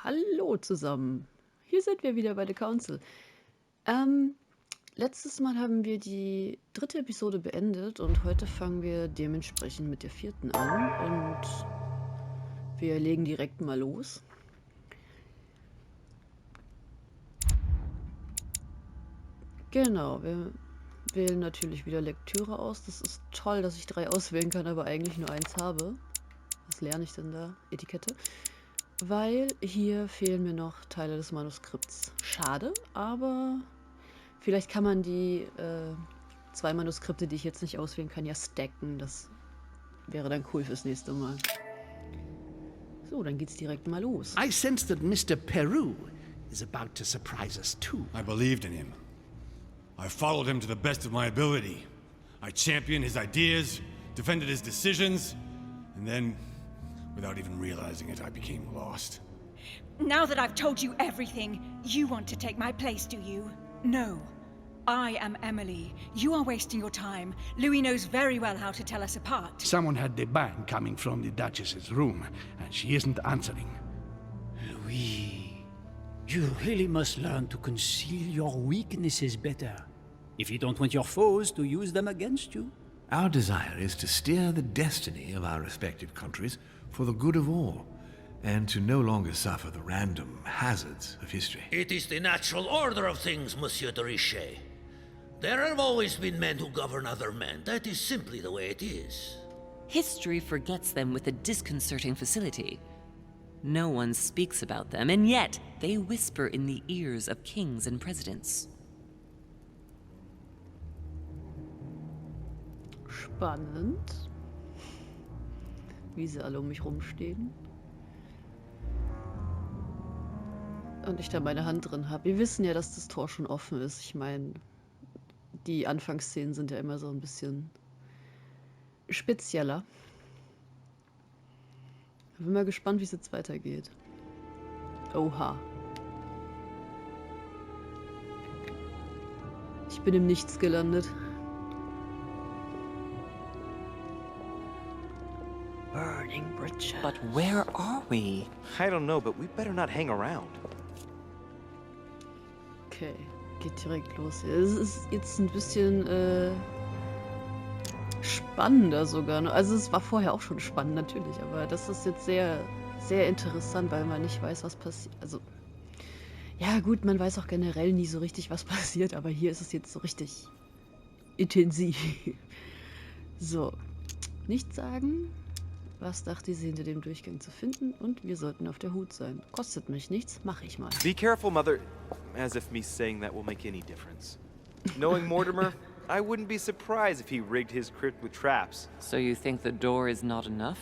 Hallo zusammen. Hier sind wir wieder bei The Council. Letztes Mal haben wir die 3. Episode beendet und heute fangen wir dementsprechend mit der 4. an und wir legen direkt mal los. Genau, wir wählen natürlich wieder Lektüre aus. Das ist toll, dass ich 3 auswählen kann, aber eigentlich nur 1 habe. Was lerne ich denn da? Etikette. Weil hier fehlen mir noch Teile des Manuskripts. Schade, aber vielleicht kann man die 2 Manuskripte, die ich jetzt nicht auswählen kann, ja stacken. Das wäre dann cool fürs nächste Mal. So, dann geht's direkt mal los. I sense that Mr. Peru is about to surprise us too. I believed in him. I followed him to the best of my ability. I championed his ideas, defended his decisions, and then, without even realizing it, I became lost. Now that I've told you everything, you want to take my place, do you? No. I am Emily. You are wasting your time. Louis knows very well how to tell us apart. Someone had the bang coming from the Duchess's room, and she isn't answering. Louis, you really must learn to conceal your weaknesses better, if you don't want your foes to use them against you. Our desire is to steer the destiny of our respective countries for the good of all, and to no longer suffer the random hazards of history. It is the natural order of things, Monsieur de Richet. There have always been men who govern other men. That is simply the way it is. History forgets them with a disconcerting facility. No one speaks about them, and yet they whisper in the ears of kings and presidents. Spannend. Wie sie alle um mich rumstehen. Und ich da meine Hand drin habe. Wir wissen ja, dass das Tor schon offen ist. Ich meine, die Anfangsszenen sind ja immer so ein bisschen spezieller. Ich bin mal gespannt, wie es jetzt weitergeht. Oha. Ich bin im Nichts gelandet. Burning bridges. But where are we? I don't know, but we better not hang around. Okay, geht direkt los. Es ist jetzt ein bisschen spannender sogar. Also es war vorher auch schon spannend natürlich, aber das ist jetzt sehr, sehr interessant, weil man nicht weiß, was passiert. Also ja gut, man weiß auch generell nie so richtig, was passiert, aber hier ist es jetzt so richtig intensiv. So, nichts sagen. Was dachte sie hinter dem Durchgang zu finden? Und wir sollten auf der Hut sein. Kostet mich nichts, mache ich mal. Be careful, Mother. As if me saying that will make any difference. Knowing Mortimer, I wouldn't be surprised if he rigged his crypt with traps. So you think the door is not enough?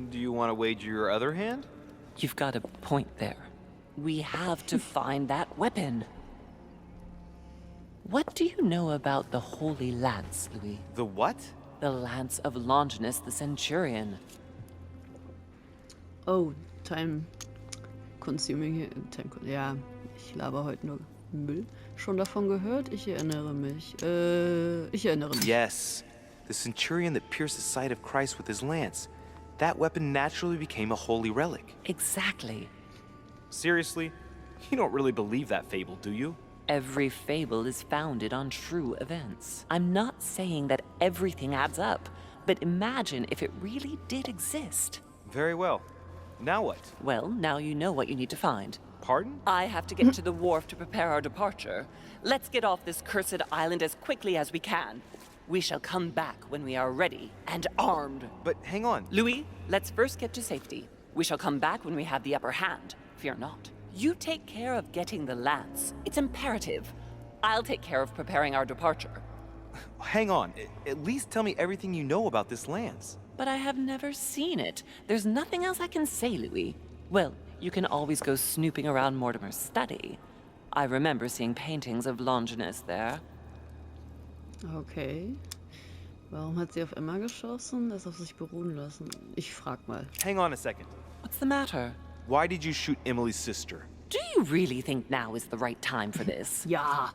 Do you want to wager your other hand? You've got a point there. We have to find that weapon. What do you know about the Holy Lance, Louis? The what? The Lance of Longinus the Centurion. Oh, time consuming hier. Ja, ich laber heute nur Müll. Schon davon gehört? Ich erinnere mich. Ich erinnere mich. Yes. The centurion that pierced the side of Christ with his lance. That weapon naturally became a holy relic. Exactly. Seriously? You don't really believe that fable, do you? Every fable is founded on true events. I'm not saying that everything adds up, but imagine if it really did exist. Very well. Now what? Well, now you know what you need to find. Pardon? I have to get to the wharf to prepare our departure. Let's get off this cursed island as quickly as we can. We shall come back when we are ready and armed. But hang on. Louis, let's first get to safety. We shall come back when we have the upper hand. Fear not. You take care of getting the lance. It's imperative. I'll take care of preparing our departure. Hang on. At least tell me everything you know about this lance. But I have never seen it. There's nothing else I can say, Louis. Well, you can always go snooping around Mortimer's study. I remember seeing paintings of Longinus there. Okay. Warum hat sie auf Emma geschossen? Das auf sich beruhen lassen. Ich frag mal. Hang on a second. What's the matter? Why did you shoot Emily's sister? Do you really think now is the right time for this? Ja.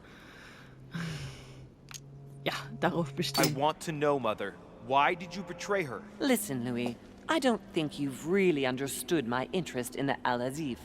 Ja, darauf I bestehen. want to know, Mother. Why did you betray her? Listen, Louis. I don't think you've really understood my interest in the elusive.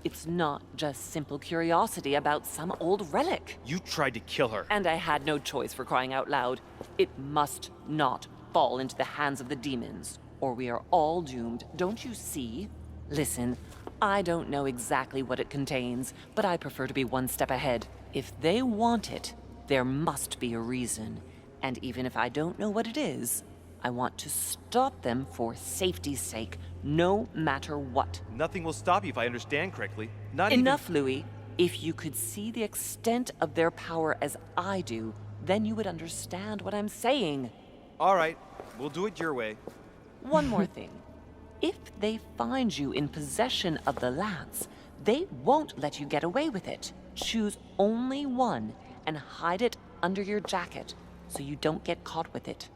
It's not just simple curiosity about some old relic. You tried to kill her. And I had no choice, for crying out loud. It must not fall into the hands of the demons, or we are all doomed, don't you see? Listen, I don't know exactly what it contains, but I prefer to be one step ahead. If they want it, there must be a reason. And even if I don't know what it is, I want to stop them for safety's sake, no matter what. Nothing will stop you if I understand correctly. Not Enough, Louis. If you could see the extent of their power as I do, then you would understand what I'm saying. All right, we'll do it your way. One more thing. If they find you in possession of the lance, they won't let you get away with it. Choose only one and hide it under your jacket so you don't get caught with it.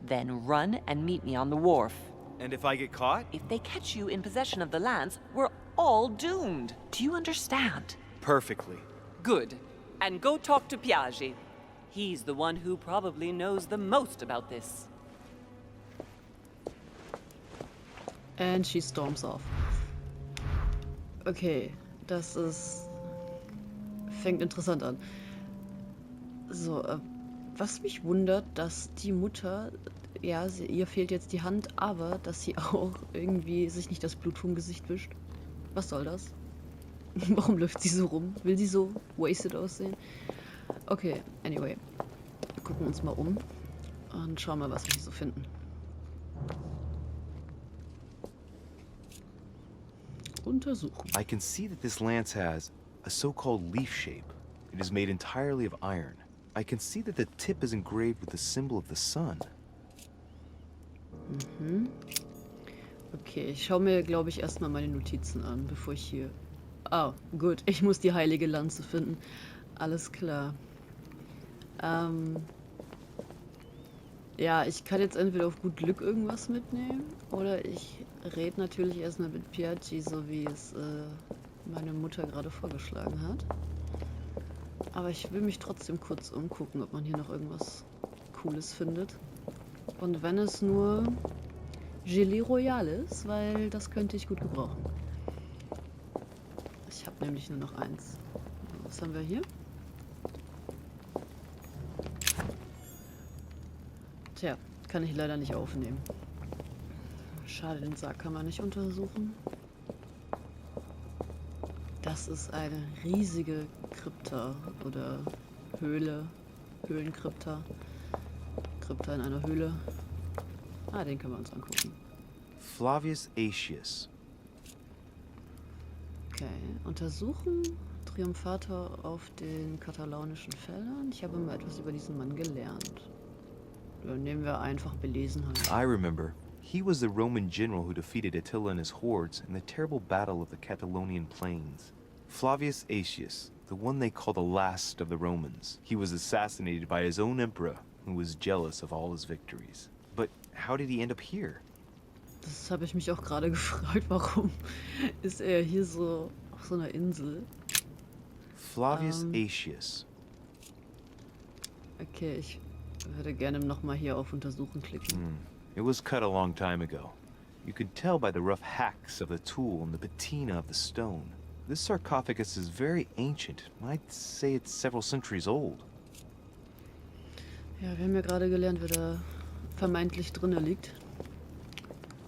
Then run and meet me on the wharf. And if I get caught? If they catch you in possession of the lance, we're all doomed. Do you understand? Perfectly. Good. And go talk to Piaggi. He's the one who probably knows the most about this. And she storms off. Okay, das ist... fängt interessant an. So, was mich wundert, dass die Mutter, ja, ihr fehlt jetzt die Hand, aber dass sie auch irgendwie sich nicht das Blut vom Gesicht wischt. Was soll das? Warum läuft sie so rum? Will sie so wasted aussehen? Okay, anyway. Gucken wir uns mal um und schauen mal, was wir hier so finden. Untersuchen. I can see that this lance has a so-called leaf shape. It is made entirely of iron. I can see that the tip is engraved with the symbol of the sun. Mhm. Okay, ich schaue mir, glaube ich, erstmal meine Notizen an, bevor ich hier... Ah, gut, ich muss die heilige Lanze finden. Alles klar. Ja, ich kann jetzt entweder auf gut Glück irgendwas mitnehmen, oder ich rede natürlich erstmal mit Piaggi, so wie es meine Mutter gerade vorgeschlagen hat. Aber ich will mich trotzdem kurz umgucken, ob man hier noch irgendwas Cooles findet. Und wenn es nur Gelee Royal ist, weil das könnte ich gut gebrauchen. Ich habe nämlich nur noch eins. Was haben wir hier? Tja, kann ich leider nicht aufnehmen. Schade, den Sarg kann man nicht untersuchen. Das ist eine riesige Krypta oder Höhle. Höhlenkrypta. Krypta in einer Höhle. Ah, den können wir uns angucken. Flavius Aetius. Okay, untersuchen. Triumphator auf den katalanischen Feldern. Ich habe mal etwas über diesen Mann gelernt. Dann nehmen wir einfach Belesenheit. I remember. He was the Roman general who defeated Attila and his hordes in the terrible battle of the Catalonian plains. Flavius Aetius, the one they call the last of the Romans. He was assassinated by his own emperor, who was jealous of all his victories. But how did he end up here? Das habe ich mich auch gerade gefragt, warum ist er hier so auf so einer Insel? Flavius Aetius. Okay, ich würde gerne nochmal hier auf Untersuchen klicken. It was cut a long time ago. You could tell by the rough hacks of the tool and the patina of the stone. This sarcophagus is very ancient. I'd say it's several centuries old. Ja, wir haben ja gerade gelernt, wer da vermeintlich drinne liegt.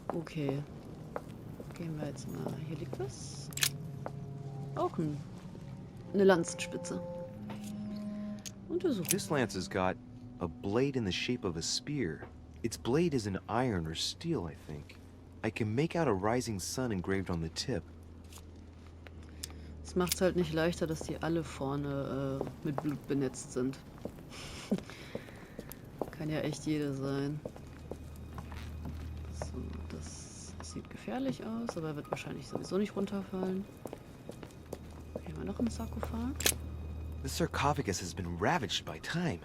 Okay. Gehen wir jetzt mal. Hier liegt was. Auch eine Lanzenspitze. Untersuchen. This lance has got a blade in the shape of a spear. Its blade is in iron or steel, I think. I can make out a rising sun engraved on the tip. Das macht es halt nicht leichter, dass die alle vorne mit Blut benetzt sind. Kann ja echt jede sein. So, das sieht gefährlich aus, aber wird wahrscheinlich sowieso nicht runterfallen. Hier haben wir noch einen Sarkophag. The sarcophagus has been ravaged by time.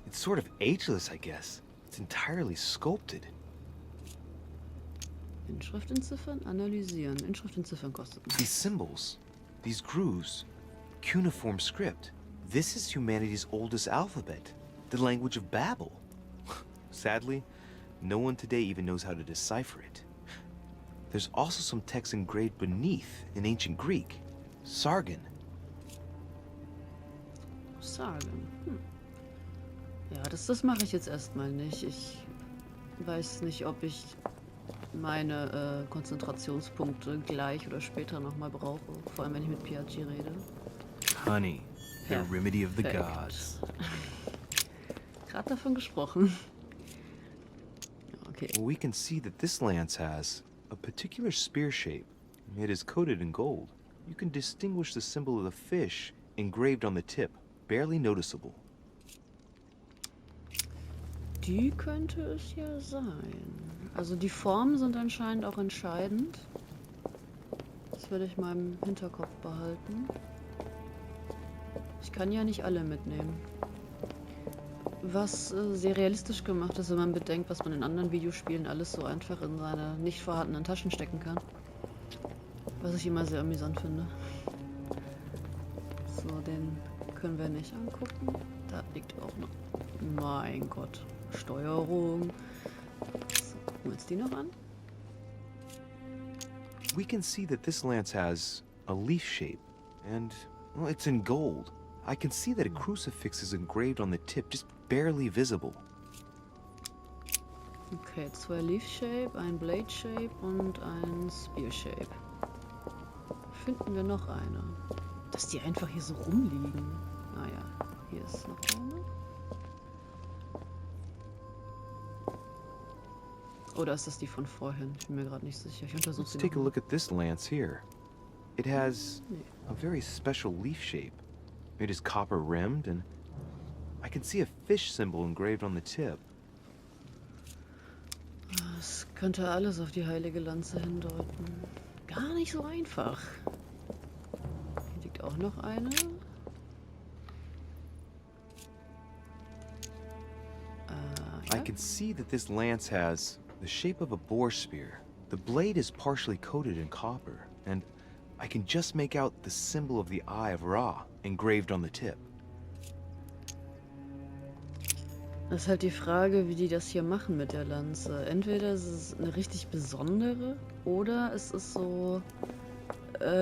It's sort of ageless, I guess. It's entirely sculpted. Inschriftentziffern analysieren. Inschriftentziffern kostet nichts. These symbols, these grooves, cuneiform script. This is humanity's oldest alphabet, the language of Babel. Sadly, no one today even knows how to decipher it. There's also some text engraved beneath in ancient Greek. Sargon. Sagen. Ja, das mache ich jetzt erstmal nicht. Ich weiß nicht, ob ich meine Konzentrationspunkte gleich oder später nochmal brauche. Vor allem, wenn ich mit Piaggi rede. Honey, the remedy of the Perfekt. gods. Gerade davon gesprochen. Ja, okay. Well, we can see that this lance has a particular spear shape. It is coated in gold. You can distinguish the symbol of the fish engraved on the tip, barely noticeable. Die könnte es ja sein. Also die Formen sind anscheinend auch entscheidend. Das werde ich mal im Hinterkopf behalten. Ich kann ja nicht alle mitnehmen. Was sehr realistisch gemacht ist, wenn man bedenkt, was man in anderen Videospielen alles so einfach in seine nicht vorhandenen Taschen stecken kann. Was ich immer sehr amüsant finde. So, den können wir nicht angucken. Da liegt auch noch... Mein Gott. Steuerung. So, gucken wir uns die noch an. We can see that this lance has a leaf shape, and, well, it's in gold. I can see that a crucifix is engraved on the tip, just barely visible. Okay, 2 Leaf Shape, ein Blade Shape und ein Spear Shape. Finden wir noch eine? Dass die einfach hier so rumliegen. Naja, hier ist noch eine. Oder ist das die von vorhin? Ich bin mir gerade nicht sicher. Ich untersuche Let's sie take a noch. look at this lance here. It has a very special leaf shape. It is copper rimmed, and I can see a fish symbol engraved on the tip. Das könnte alles auf die heilige Lanze hindeuten. Gar nicht so einfach. Hier liegt auch noch eine. I can see that this lance has the shape of a boar spear. The blade is partially coated in copper, and I can just make out the symbol of the Eye of Ra engraved on the tip. Das ist halt die Frage, wie die das hier machen mit der Lanze. Entweder ist es eine richtig besondere oder es ist so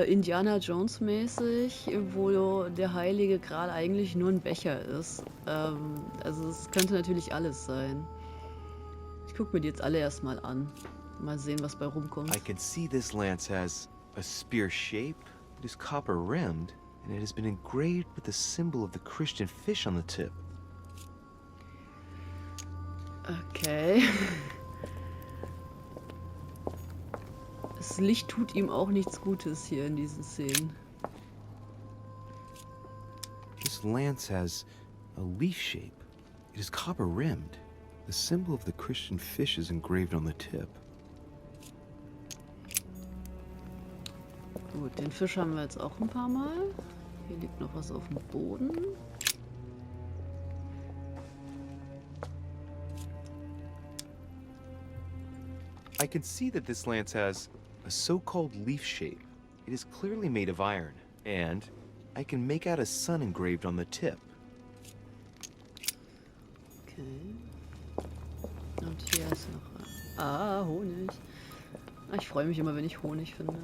Indiana Jones mäßig, wo der Heilige Gral eigentlich nur ein Becher ist. Also es könnte natürlich alles sein. Ich gucke mir die jetzt alle erstmal an. Mal sehen, was bei rumkommt. I can see this lance has a spear shape. It is copper rimmed, and it has been engraved with the symbol of the Christian fish on the tip. Okay. Das Licht tut ihm auch nichts Gutes hier in diesen Szenen. This lance has a leaf shape. It is copper rimmed. The symbol of the Christian fish is engraved on the tip. Gut, den Fisch haben wir jetzt auch ein paar Mal. Hier liegt noch was auf dem Boden. I can see that this lance has a so-called leaf shape. It is clearly made of iron, and I can make out a sun engraved on the tip. Okay. Und hier ist noch... Ah, Honig. Ich freue mich immer, wenn ich Honig finde.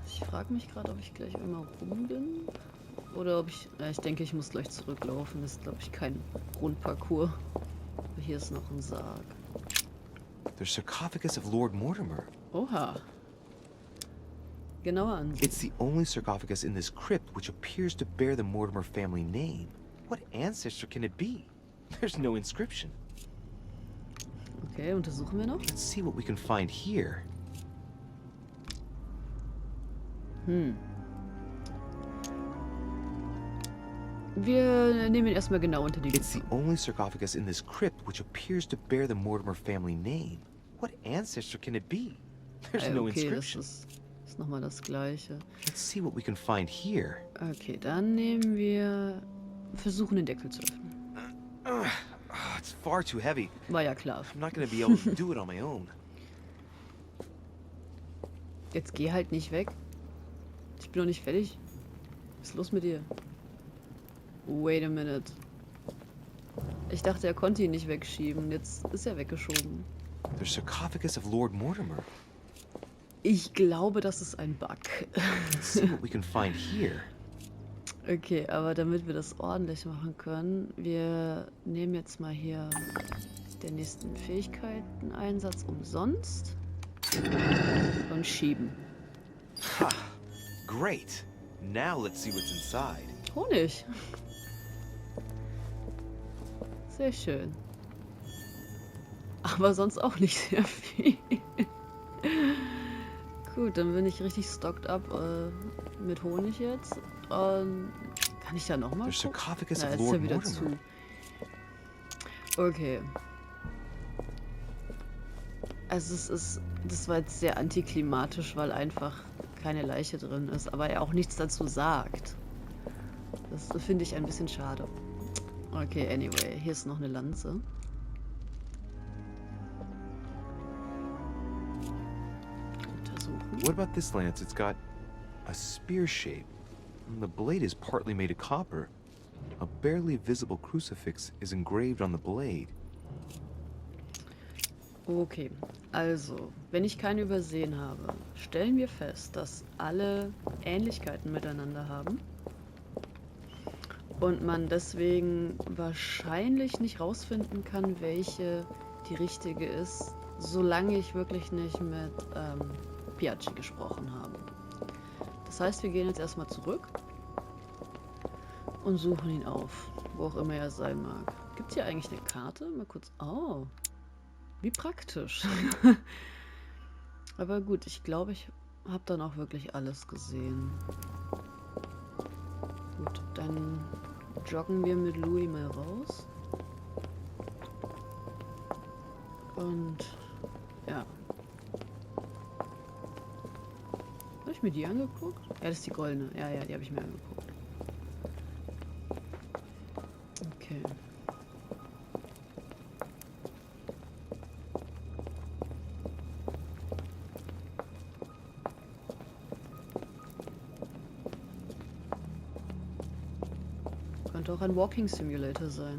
Ich frage mich gerade, ob ich gleich einmal rum bin. Oder ob ich... ich denke, ich muss gleich zurücklaufen. Das ist, glaube ich, kein Rundparcours. Aber hier ist noch ein Sarg. The sarcophagus of Lord Mortimer. Oha. Genauer Ansicht. It's the only sarcophagus in this crypt which appears to bear the Mortimer family name. What ancestor can it be? There's no inscription. Okay, untersuchen wir noch. Let's see what we can find here. Wir nehmen ihn erstmal genau unter die It's Lupe. the only sarcophagus in this crypt which appears to bear the Mortimer family name. What ancestor can it be? There's no Okay, das inscription. ist nochmal das Gleiche. Let's see what we can find here. Okay, dann nehmen wir... Versuchen, den Deckel zu öffnen. It's far too heavy. War ja klar. I'm not gonna be able to do it on my own. Jetzt geh halt nicht weg. Ich bin noch nicht fertig. Was ist los mit dir? Wait a minute. Ich dachte, er konnte ihn nicht wegschieben. Jetzt ist er weggeschoben. The sarcophagus of Lord Mortimer. Ich glaube, das ist ein Bug. Let's see what we can find here. Okay, aber damit wir das ordentlich machen können, wir nehmen jetzt mal hier den nächsten Fähigkeiten-Einsatz umsonst und schieben. Ha! Great. Now let's see what's inside. Honig. Sehr schön. Aber sonst auch nicht sehr viel. Gut, dann bin ich richtig stocked up mit Honig jetzt. Und kann ich da nochmal? The sarcophagus Na, of jetzt ist Lord ja wieder Mortimer. zu. Okay. Also das war jetzt sehr antiklimatisch, weil einfach keine Leiche drin ist, aber er auch nichts dazu sagt. Das finde ich ein bisschen schade. Okay, anyway, hier ist noch eine Lanze. Untersuchen. What about this lance? It's got a spear shape. And the blade is partly made of copper. A barely visible crucifix is engraved on the blade. Okay, also, wenn ich keine übersehen habe, stellen wir fest, dass alle Ähnlichkeiten miteinander haben und man deswegen wahrscheinlich nicht rausfinden kann, welche die richtige ist, solange ich wirklich nicht mit Piaggi gesprochen habe. Das heißt, wir gehen jetzt erstmal zurück und suchen ihn auf, wo auch immer er sein mag. Gibt es hier eigentlich eine Karte? Mal kurz. Oh. Wie praktisch. Aber gut, ich glaube, ich habe dann auch wirklich alles gesehen. Gut, dann joggen wir mit Louis mal raus. Und ja. Habe ich mir die angeguckt? Ja, das ist die goldene. Ja, ja, die habe ich mir angeguckt. Okay. Könnte auch ein Walking Simulator sein.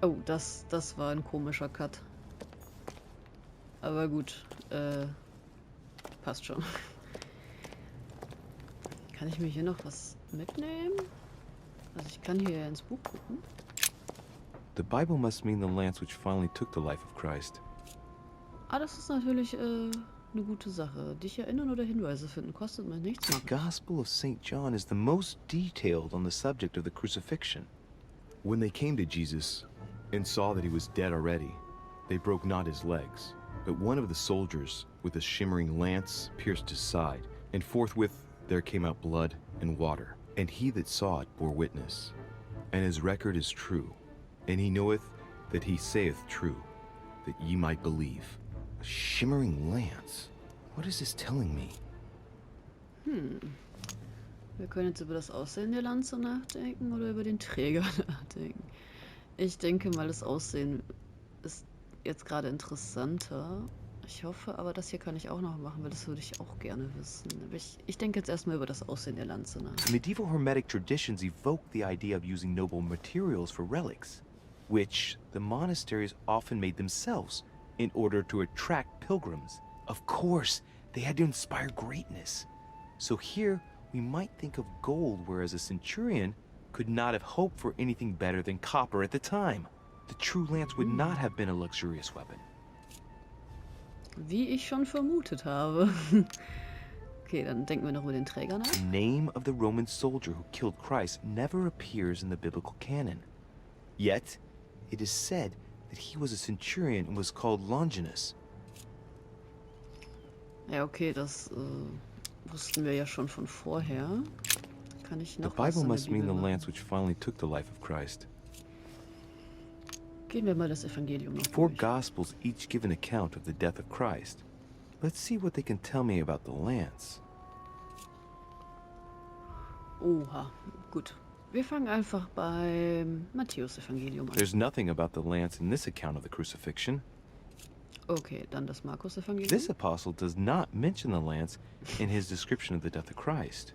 Oh, das war ein komischer Cut. Aber gut, passt schon. Kann ich mir hier noch was mitnehmen? Also ich kann hier ins Buch gucken. The Bible must mean the lance which finally took the life of Christ. Ah, das ist natürlich eine gute Sache. Dich erinnern oder Hinweise finden kostet mir nichts. The Gospel of St. John is the most detailed on the subject of the crucifixion. When they came to Jesus and saw that he was dead already, they broke not his legs, but one of the soldiers with a shimmering lance pierced his side, and forthwith there came out blood and water. And he that saw it bore witness, and his record is true, and he knoweth that he saith true, that ye might believe. A shimmering lance? What is this telling me? Wir können jetzt über das Aussehen der Lanze nachdenken oder über den Träger nachdenken. Ich denke mal, das Aussehen ist jetzt gerade interessanter. Ich hoffe, aber das hier kann ich auch noch machen, weil das würde ich auch gerne wissen. Aber ich denke jetzt erstmal über das Aussehen der Lanze nach. Medieval Hermetic traditions evoke the idea of using noble materials for relics, which the monasteries often made themselves in order to attract pilgrims. Of course, they had to inspire greatness. So here, we might think of gold, whereas a centurion could not have hoped for anything better than copper at the time. The true lance would not have been a luxurious weapon. Wie ich schon vermutet habe. Okay, dann denken wir noch über den Träger nach. The name of the Roman soldier who killed Christ never appears in the biblical canon. Yet, it is said that he was a centurion and was called Longinus. Ja, okay, das wussten wir ja schon von vorher. Kann ich The noch was Bible in der must mean Bibel the machen? lance which finally took the life of Christ. Gehen wir mal das Evangelium noch Four durch. Gospels each give an account of the death of Christ. Let's see what they can tell me about the lance. Oha, gut. Wir fangen einfach beim Matthäus-Evangelium an. There's nothing about the lance in this account of the crucifixion. Okay, dann das Markus-Evangelium. This apostle does not mention the lance in his description of the death of Christ.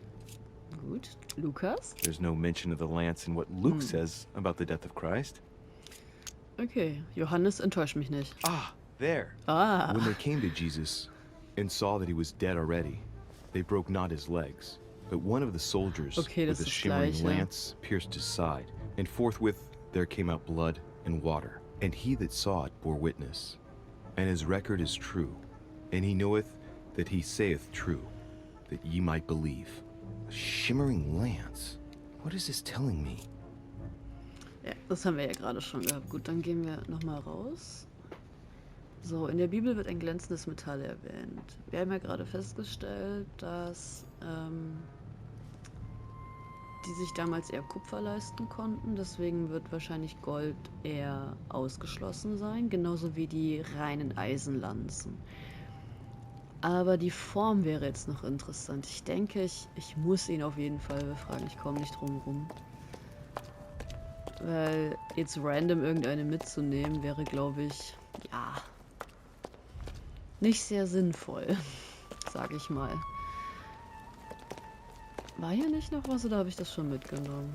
Gut. Lukas. There's no mention of the lance in what Luke says about the death of Christ. Okay, Johannes enttäuscht mich nicht. Ah, There. Ah. When they came to Jesus and saw that he was dead already, they broke not his legs, but one of the soldiers Okay, with das a ist shimmering gleich, ja. lance pierced his side, and forthwith there came out blood and water. And he that saw it bore witness, and his record is true, and he knoweth that he saith true, that ye might believe. A shimmering lance? What is this telling me? Ja, das haben wir ja gerade schon gehabt. Gut, dann gehen wir nochmal raus. So, in der Bibel wird ein glänzendes Metall erwähnt. Wir haben ja gerade festgestellt, dass die sich damals eher Kupfer leisten konnten. Deswegen wird wahrscheinlich Gold eher ausgeschlossen sein. Genauso wie die reinen Eisenlanzen. Aber die Form wäre jetzt noch interessant. Ich denke, ich muss ihn auf jeden Fall befragen. Ich komme nicht drum rum. Weil jetzt random irgendeine mitzunehmen, wäre, glaube ich, ja, nicht sehr sinnvoll, sage ich mal. War hier nicht noch was oder habe ich das schon mitgenommen?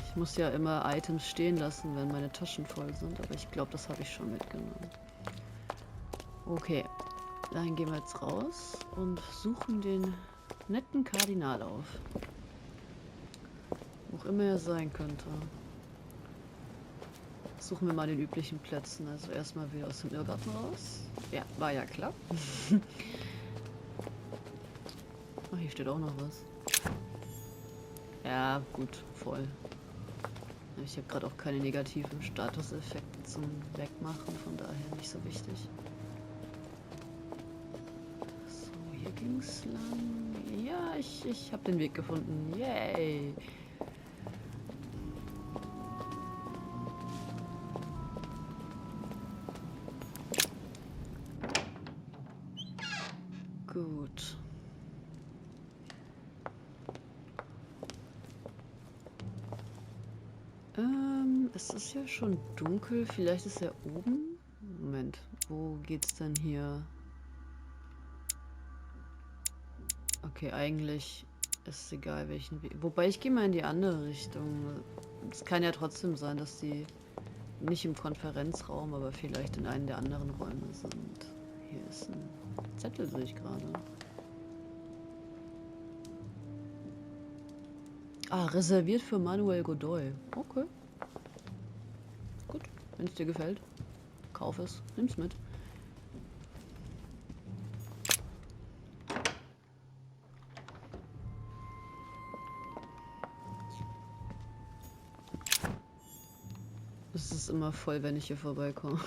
Ich muss ja immer Items stehen lassen, wenn meine Taschen voll sind, aber ich glaube, das habe ich schon mitgenommen. Okay, dann gehen wir jetzt raus und suchen den netten Kardinal auf. Wo auch immer er sein könnte. Suchen wir mal den üblichen Plätzen. Also erstmal wieder aus dem Irrgarten raus. Ja, war ja klar. Ach, hier steht auch noch was. Ja, gut, voll. Ich habe gerade auch keine negativen Statuseffekte zum Wegmachen, von daher nicht so wichtig. So, hier ging's lang. Ja, ich habe den Weg gefunden. Yay! Gut. Es ist ja schon dunkel. Vielleicht ist er oben. Moment, wo geht's denn hier? Okay, eigentlich ist es egal, welchen Weg. Wobei, ich gehe mal in die andere Richtung. Es kann ja trotzdem sein, dass die nicht im Konferenzraum, aber vielleicht in einem der anderen Räume sind. Hier ist ein Zettel, sehe ich gerade. Ah, reserviert für Manuel Godoy. Okay. Gut, wenn es dir gefällt. Kauf es, nimm's mit. Es ist immer voll, wenn ich hier vorbeikomme.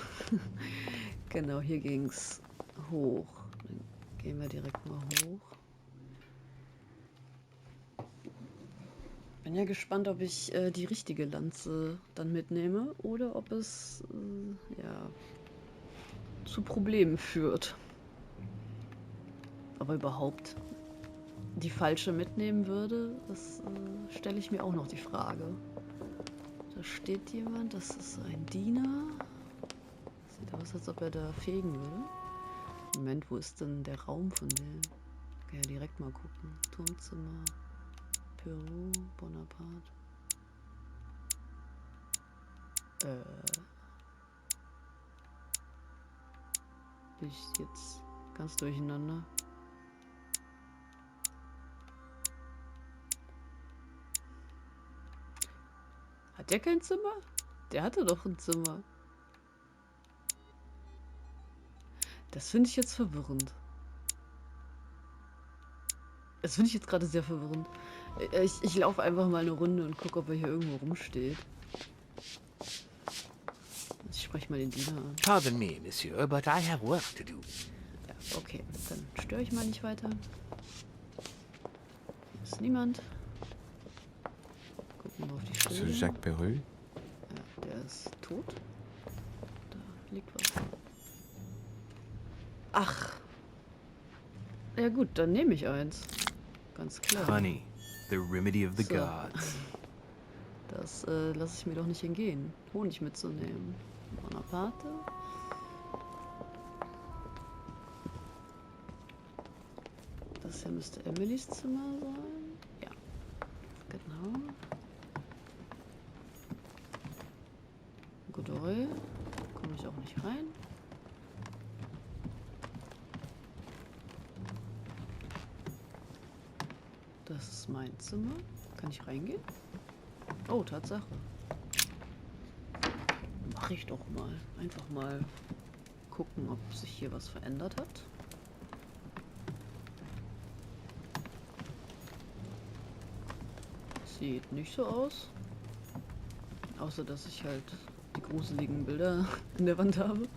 Genau, hier ging's hoch. Dann gehen wir direkt mal hoch. Bin ja gespannt, ob ich die richtige Lanze dann mitnehme oder ob es ja, zu Problemen führt. Aber überhaupt die falsche mitnehmen würde, das stelle ich mir auch noch die Frage. Da steht jemand, das ist ein Diener. Sieht aus, als ob er da fegen würde. Moment, wo ist denn der Raum von dem? Kann ja direkt mal gucken. Turmzimmer. Büro, Bonaparte. Bin ich jetzt ganz durcheinander? Hat der kein Zimmer? Der hatte doch ein Zimmer. Das finde ich jetzt verwirrend. Das finde ich jetzt gerade sehr verwirrend. Ich laufe einfach mal eine Runde und gucke, ob er hier irgendwo rumsteht. Ich spreche mal den Diener an. Pardon me, monsieur, but I have work to do. Ja, okay. Dann störe ich mal nicht weiter. Hier ist niemand. Gucken wir mal auf die Sir Schilder. Jacques Perreux? Ja, der ist tot. Da liegt was. Ach. Ja gut, dann nehme ich eins. Ganz klar. Honey, the remedy of the So. gods. Das lasse ich mir doch nicht entgehen, Honig mitzunehmen. Bonaparte. Das hier müsste Emilys Zimmer sein. Ja, genau. Godoy. Komme ich auch nicht rein. Das ist mein Zimmer. Kann ich reingehen? Oh, Tatsache. Mache ich doch mal. Einfach mal gucken, ob sich hier was verändert hat. Sieht nicht so aus. Außer, dass ich halt die gruseligen Bilder in der Wand habe.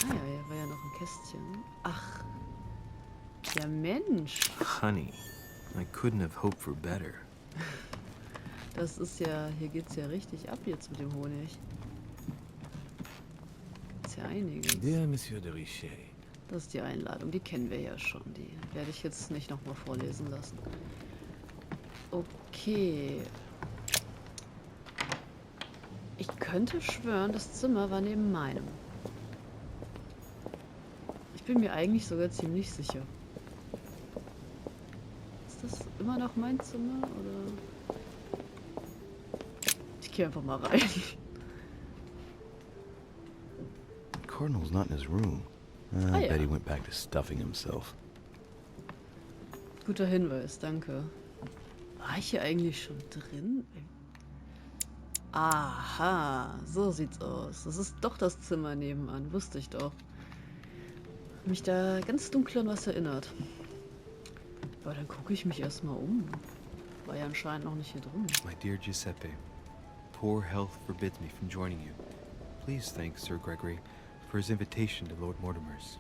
Ah ja, hier war ja noch ein Kästchen. Ach, der Mensch. Honey, I couldn't have hoped for better. Das ist ja, hier geht's ja richtig ab jetzt mit dem Honig. Gibt's ja einiges. Dear Monsieur de Richet. Das ist die Einladung, die kennen wir ja schon. Die werde ich jetzt nicht nochmal vorlesen lassen. Okay. Ich könnte schwören, das Zimmer war neben meinem. Ich bin mir eigentlich sogar ziemlich sicher. Ist das immer noch mein Zimmer, oder? Ich gehe einfach mal rein. The Cardinal's not in his room. I bet he went back to stuffing himself. Guter Hinweis, danke. War ich hier eigentlich schon drin? Aha, so sieht's aus. Das ist doch das Zimmer nebenan, wusste ich doch. Mich da ganz dunkel an was erinnert. Aber dann gucke ich mich erstmal um. War ja anscheinend noch nicht hier drin. My dear Giuseppe, poor health forbids me from joining you. Please thank Sir Gregory for his invitation to Lord Mortimer's.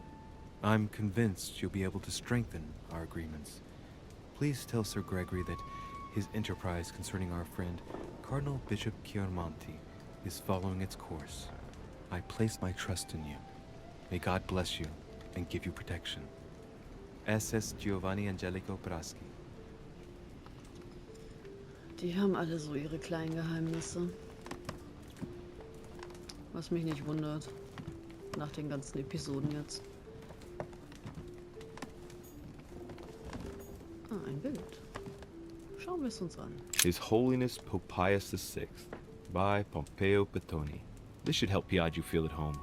I'm convinced you'll be able to strengthen our agreements. Please tell Sir Gregory that his enterprise concerning our friend Cardinal Bishop Chiaramonti is following its course. I place my trust in you. May God bless you and give you protection. SS Giovanni Angelico Braschi. Die haben alle so ihre kleinen Geheimnisse. Was mich nicht wundert. Nach den ganzen Episoden jetzt. Ah, ein Bild. Schauen wir es uns an. His Holiness Pope Pius VI by Pompeo Petoni. This should help Piaggio feel at home.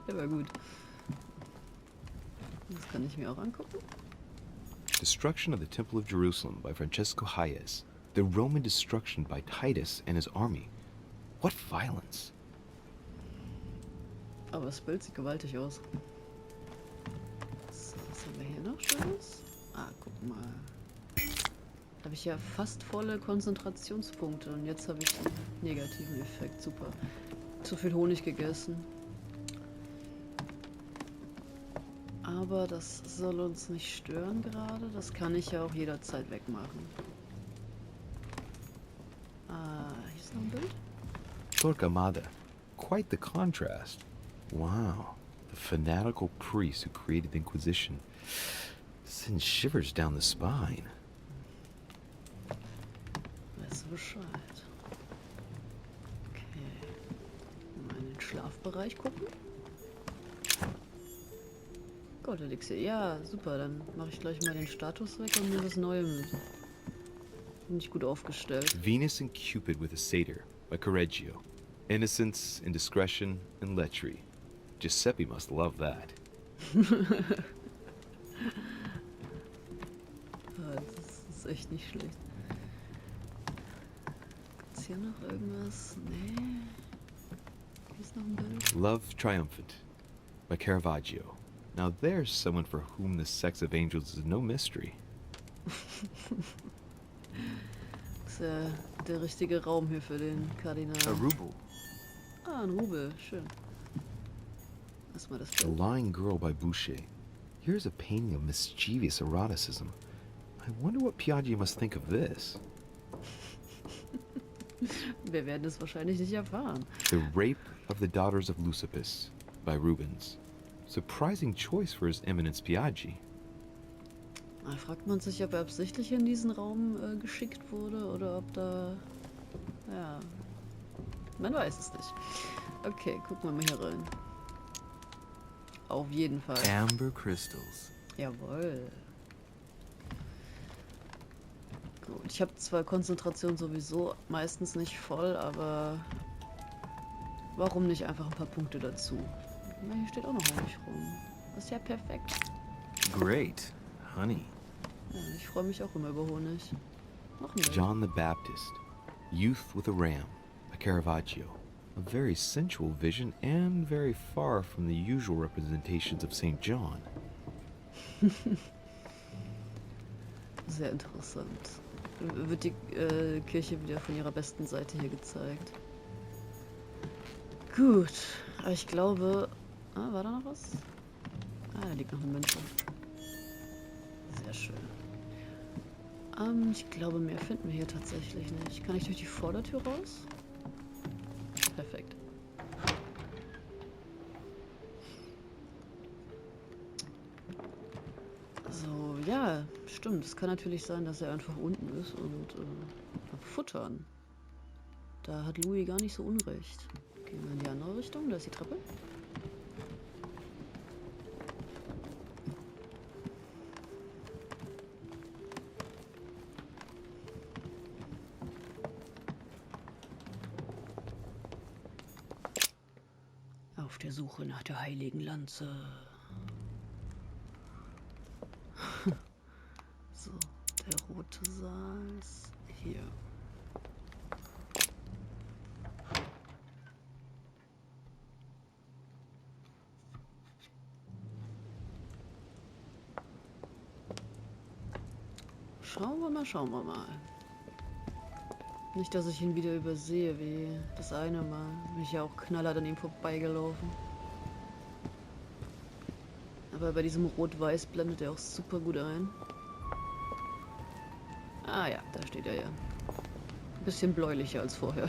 Der war gut. Das kann ich mir auch angucken. Destruction of the Temple of Jerusalem by Francesco Hayez. The Roman destruction by Titus and his army. What violence! Aber das Bild sieht gewaltig aus. So, was haben wir hier noch Schönes? Ah, guck mal. Da habe ich ja fast volle Konzentrationspunkte und jetzt habe ich einen negativen Effekt. Super. Zu viel Honig gegessen. Aber das soll uns nicht stören gerade. Das kann ich ja auch jederzeit wegmachen. Ah, hier ist noch ein Bild. Torquemada. Quite the contrast. Wow. The fanatical priest who created the Inquisition sends shivers down the spine. Weißt du Bescheid? Okay. Mal in den Schlafbereich gucken. Goldelixier. Ja, super. Dann mache ich gleich mal den Status weg und mir das Neue mit. Bin ich gut aufgestellt. Venus and Cupid with a satyr by Correggio. Innocence, indiscretion, and lechery. Giuseppe must love that. Das ist echt nicht schlecht. Gibt's hier noch irgendwas? Nee. Hier ist noch ein Bild. Love Triumphant by Caravaggio. Now there's someone for whom the sex of angels is no mystery. Das ist ja der richtige Raum hier für den Kardinal. A ruble. Ah, ein Rubel. Schön. Lass mal das The Bild. Lying Girl by Boucher. Here's a painting of mischievous eroticism. I wonder what Piaggio must think of this. Wir werden es wahrscheinlich nicht erfahren. The Rape of the Daughters of Lucipis by Rubens. Surprising choice for His Eminence Piaggi. Da fragt man sich, ob er absichtlich in diesen Raum geschickt wurde oder ob da... Ja... Man weiß es nicht. Okay, gucken wir mal hier rein. Auf jeden Fall. Amber crystals. Jawohl. Gut, ich habe zwar Konzentration sowieso meistens nicht voll, aber warum nicht einfach ein paar Punkte dazu? Na, hier steht auch noch Honig rum. Das ist ja perfekt. Great. Honey. Ja, ich freue mich auch immer über Honig. Noch ein Bild. John the Baptist, youth with a ram, a Caravaggio. A very sensual vision and very far from the usual representations of St. John. Sehr interessant. Wird die Kirche wieder von ihrer besten Seite hier gezeigt. Gut, aber ich glaube... Ah, war da noch was? Ah, da liegt noch ein Münze. Sehr schön. Ich glaube, mehr finden wir hier tatsächlich nicht. Kann ich durch die Vordertür raus? Perfekt. So, ja, stimmt. Es kann natürlich sein, dass er einfach unten ist und futtern. Da hat Louis gar nicht so unrecht. Gehen wir in die andere Richtung. Da ist die Treppe. Auf der Suche nach der heiligen Lanze. So, der rote Saal ist hier. Schauen wir mal. Nicht, dass ich ihn wieder übersehe, wie das eine Mal. Bin ich ja auch knallhart an ihm vorbeigelaufen. Aber bei diesem Rot-Weiß blendet er auch super gut ein. Ah ja, da steht er ja. Ein bisschen bläulicher als vorher.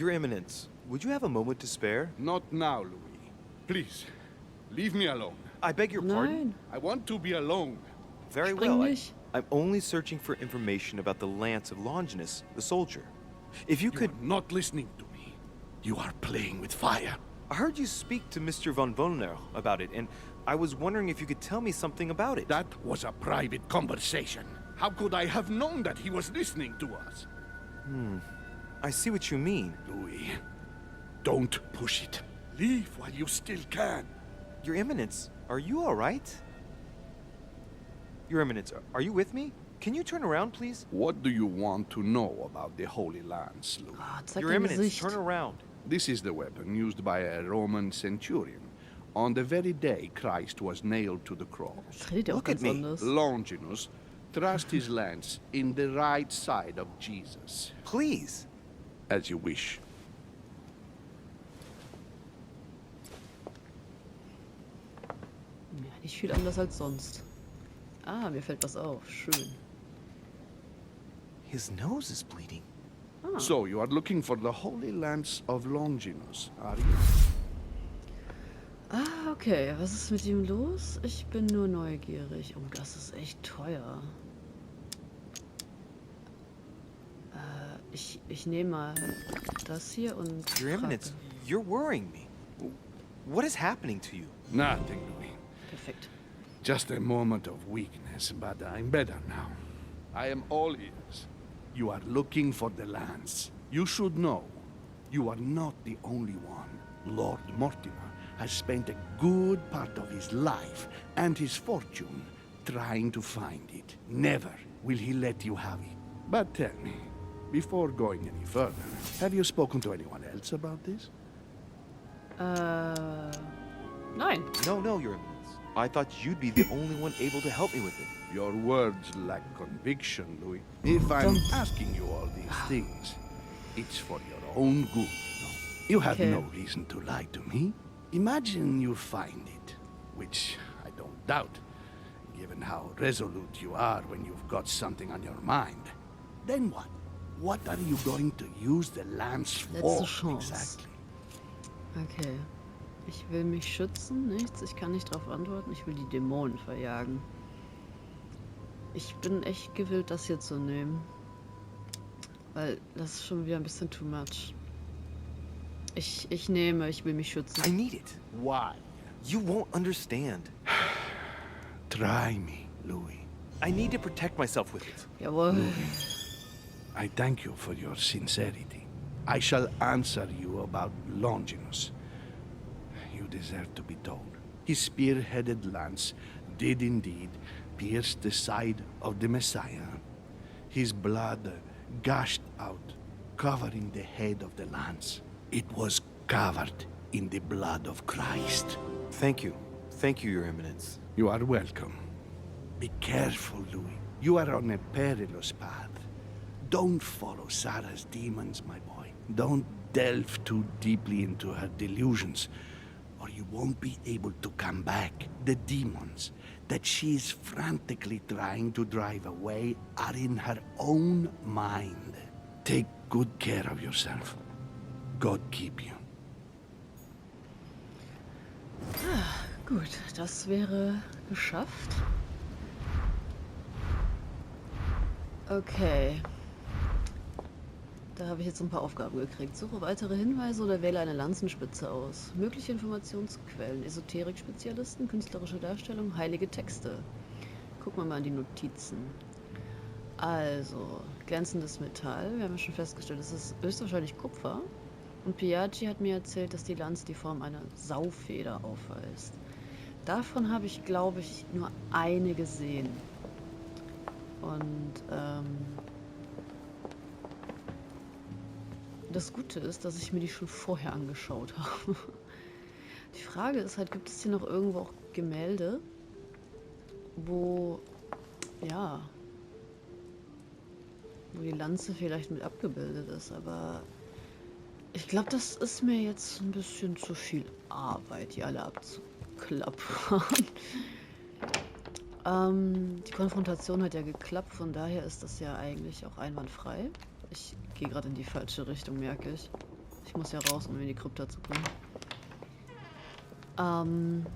Your Eminence, would you have a moment to spare? Not now, Louis. Please, leave me alone. I beg your pardon? Nein, I want to be alone. Very spring well. nicht. I'm only searching for information about the lance of Longinus, the soldier. If you You could... are not listening to me. You are playing with fire. I heard you speak to Mr. von Wollner about it, and I was wondering if you could tell me something about it. That was a private conversation. How could I have known that he was listening to us? I see what you mean. Louis, don't push it. Leave while you still can. Your Eminence, are you all right? Your Eminence, are you with me? Can you turn around, please? What do you want to know about the Holy Lance, Louis? Ah, zeig Your dein Eminence, Gesicht. turn around. This is the weapon used by a Roman centurion on the very day Christ was nailed to the cross. Das redet ja auch Look at ganz me. anders. Longinus thrust his lance in the right side of Jesus. Please. As you wish. Ja, nicht viel anders als sonst. Ah, mir fällt was auf. Schön. His nose is bleeding. So, you are looking for the Holy Lance of Longinus, are you? Ah, okay. Was ist mit ihm los? Ich bin nur neugierig. Oh, das ist echt teuer. Ich nehme mal das hier und Your Eminence, you're worrying me. What is happening to you? Nothing, Louis. Perfekt. Just a moment of weakness, but I'm better now. I am all ears. You are looking for the lance. You should know, you are not the only one. Lord Mortimer has spent a good part of his life and his fortune trying to find it. Never will he let you have it. But tell me, before going any further, have you spoken to anyone else about this? Nein. No, Your Eminence. I thought you'd be the only one able to help me with it. Your words lack conviction, Louis. If I'm asking you all these things, it's for your own good. No? You have Okay. no reason to lie to me. Imagine you find it, which I don't doubt, given how resolute you are when you've got something on your mind. Then what? What are you going to use the lance for? Letzte Chance. Exactly. Okay. Ich will mich schützen, nichts. Ich kann nicht darauf antworten. Ich will die Dämonen verjagen. Ich bin echt gewillt, das hier zu nehmen. Weil das ist schon wieder ein bisschen too much. Ich will mich schützen. I need it. Why? You won't understand. Try me, Louis. I need to protect myself with it. Jawohl. I thank you for your sincerity. I shall answer you about Longinus. You deserve to be told. His spear-headed lance did indeed pierce the side of the Messiah. His blood gushed out, covering the head of the lance. It was covered in the blood of Christ. Thank you. Thank you, Your Eminence. You are welcome. Be careful, Louis. You are on a perilous path. Don't follow Sarah's demons, my boy. Don't delve too deeply into her delusions, or you won't be able to come back. The demons that she is frantically trying to drive away are in her own mind. Take good care of yourself. God keep you. Gut, das wäre geschafft. Okay. Da habe ich jetzt ein paar Aufgaben gekriegt. Suche weitere Hinweise oder wähle eine Lanzenspitze aus. Mögliche Informationsquellen, Esoterik-Spezialisten, künstlerische Darstellung, heilige Texte. Gucken wir mal in die Notizen. Also, glänzendes Metall. Wir haben ja schon festgestellt, es ist höchstwahrscheinlich Kupfer. Und Piaggi hat mir erzählt, dass die Lanze die Form einer Saufeder aufweist. Davon habe ich, glaube ich, nur eine gesehen. Und das Gute ist, dass ich mir die schon vorher angeschaut habe. Die Frage ist halt, gibt es hier noch irgendwo auch Gemälde, wo, ja, wo die Lanze vielleicht mit abgebildet ist, aber ich glaube, das ist mir jetzt ein bisschen zu viel Arbeit, die alle abzuklappern. Die Konfrontation hat ja geklappt, von daher ist das ja eigentlich auch einwandfrei. Ich gehe gerade in die falsche Richtung, merke ich. Ich muss ja raus, um in die Krypta zu kommen.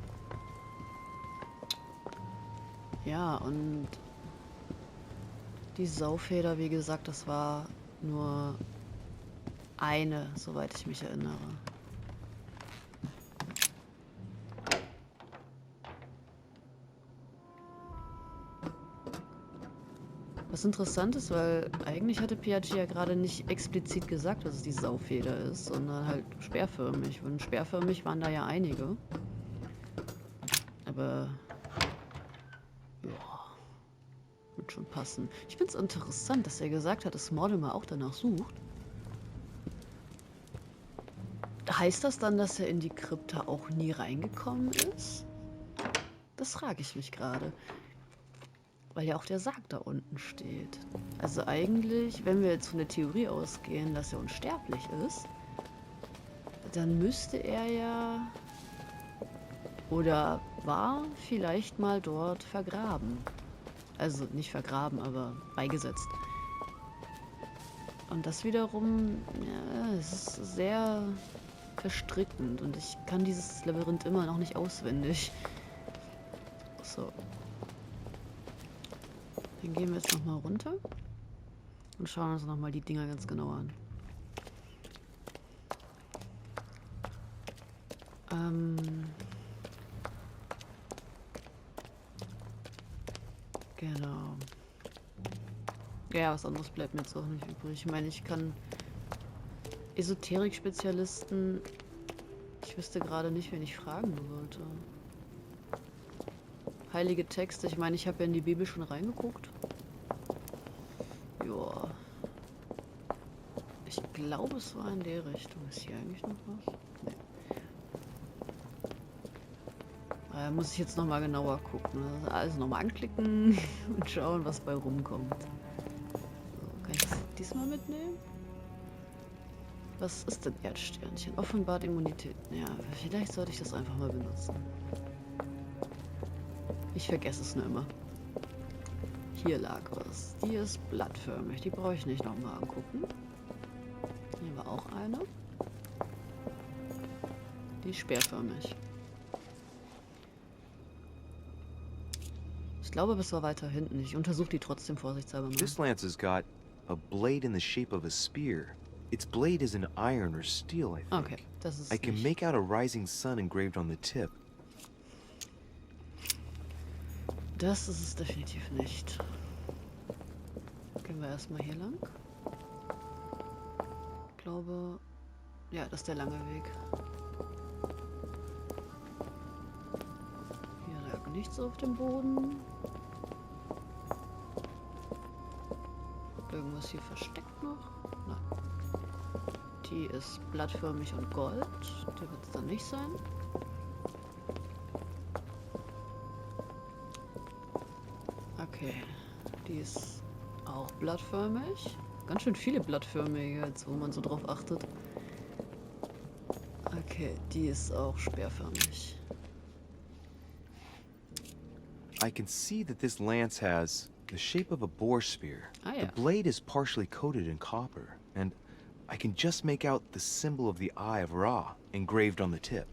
Ja, und die Saufeder, wie gesagt, das war nur eine, soweit ich mich erinnere. Was interessant ist, weil eigentlich hatte Piaggi ja gerade nicht explizit gesagt, dass es die Saufeder ist, sondern halt sperrförmig. Und sperrförmig waren da ja einige. Aber ja, wird schon passen. Ich finde es interessant, dass er gesagt hat, dass Mortimer auch danach sucht. Heißt das dann, dass er in die Krypta auch nie reingekommen ist? Das frage ich mich gerade. Weil ja auch der Sarg da unten steht. Also eigentlich, wenn wir jetzt von der Theorie ausgehen, dass er unsterblich ist, dann müsste er ja oder war vielleicht mal dort vergraben. Also nicht vergraben, aber beigesetzt. Und das wiederum, ja, es ist sehr verstrickend und ich kann dieses Labyrinth immer noch nicht auswendig. So. Dann gehen wir jetzt nochmal runter und schauen uns nochmal die Dinger ganz genau an. Genau. Ja, was anderes bleibt mir jetzt auch nicht übrig. Ich meine, ich kann Esoterik-Spezialisten, ich wüsste gerade nicht, wen ich fragen sollte. Heilige Texte, ich meine, ich habe ja in die Bibel schon reingeguckt. Joa. Ich glaube, es war in der Richtung. Ist hier eigentlich noch was? Nee. Da muss ich jetzt nochmal genauer gucken. Also alles nochmal anklicken und schauen, was bei rumkommt. So, kann ich das diesmal mitnehmen? Was ist denn Erdsternchen? Offenbart Immunität. Ja, vielleicht sollte ich das einfach mal benutzen. Ich vergesse es nur immer. Hier lag was. Die ist blattförmig. Die brauche ich nicht nochmal angucken. Hier war auch eine. Die ist sperrförmig. Ich glaube, bis war weiter hinten. Ich untersuche die trotzdem vorsichtshalber mal. This lance has got a blade in the shape of a spear. Its blade is in iron or steel, I think. Okay, das ist I can nicht. make out a rising sun engraved on the tip. Das ist es definitiv nicht. Gehen wir erstmal hier lang. Ich glaube, ja, das ist der lange Weg. nichts auf dem Boden. Irgendwas hier versteckt noch? Nein. Die ist blattförmig und gold. Der wird es dann nicht sein. Okay. Die ist auch blattförmig. Ganz schön viele blattförmige, jetzt wo man so drauf achtet. Okay, die ist auch speerförmig. I can see that this lance has the shape of a boar spear. Ah, ja. The blade is partially coated in copper, and I can just make out the symbol of the Eye of Ra engraved on the tip.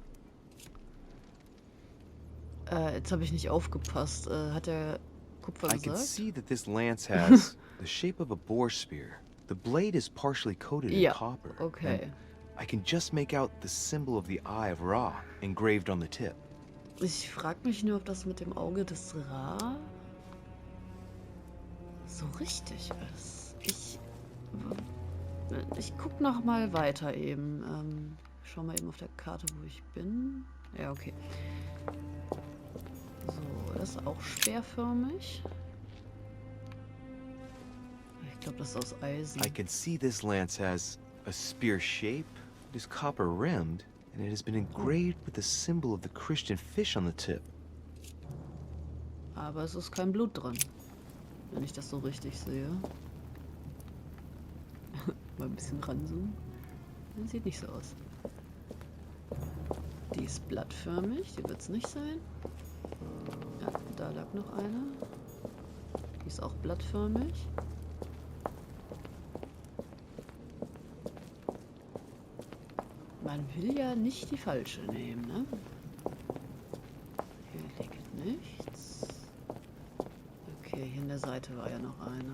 Jetzt habe ich nicht aufgepasst. Hat der Kupfer I can gesagt? see that this lance has the shape of a boar spear. The blade is partially coated in Ja, copper. okay. And I can just make out the symbol of the Eye of Ra engraved on the tip. Ich frage mich nur, ob das mit dem Auge des Ra so richtig ist. Ich guck noch mal weiter eben. Schau mal eben auf der Karte, wo ich bin. Ja, okay. So, das ist auch speerförmig. Ich glaube, das ist aus Eisen. I can see this lance has a spear shape. It is copper rimmed, and it has been engraved with the symbol of the Christian fish on the tip. Aber es ist kein Blut dran. Wenn ich das so richtig sehe. Mal ein bisschen ranzoomen. Das sieht nicht so aus. Die ist blattförmig, die wird es nicht sein. Ja, da lag noch eine. Die ist auch blattförmig. Man will ja nicht die falsche nehmen, ne? Hier liegt nichts. Okay, hier in der Seite war ja noch eine.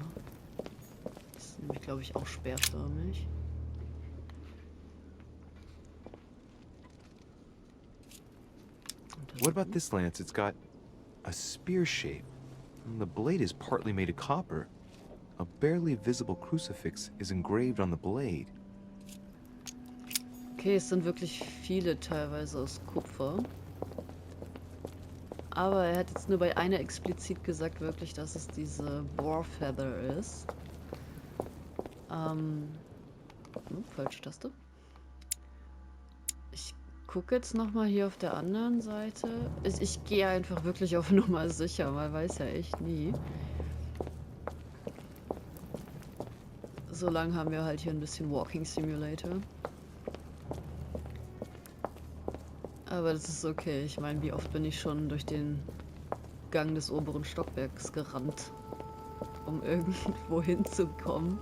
Das ist nämlich, glaube ich, auch speerförmig. What about this lance? It's got a spear shape. And the blade is partly made of copper. A barely visible crucifix is engraved on the blade. Okay, es sind wirklich viele teilweise aus Kupfer. Aber er hat jetzt nur bei einer explizit gesagt, wirklich, dass es diese Boar Feather ist. Falsche Taste. Ich gucke jetzt nochmal hier auf der anderen Seite. Ich gehe einfach wirklich auf Nummer sicher, man weiß ja echt nie. Solange haben wir halt hier ein bisschen Walking Simulator. Aber das ist okay. Ich meine, wie oft bin ich schon durch den Gang des oberen Stockwerks gerannt, um irgendwo hinzukommen.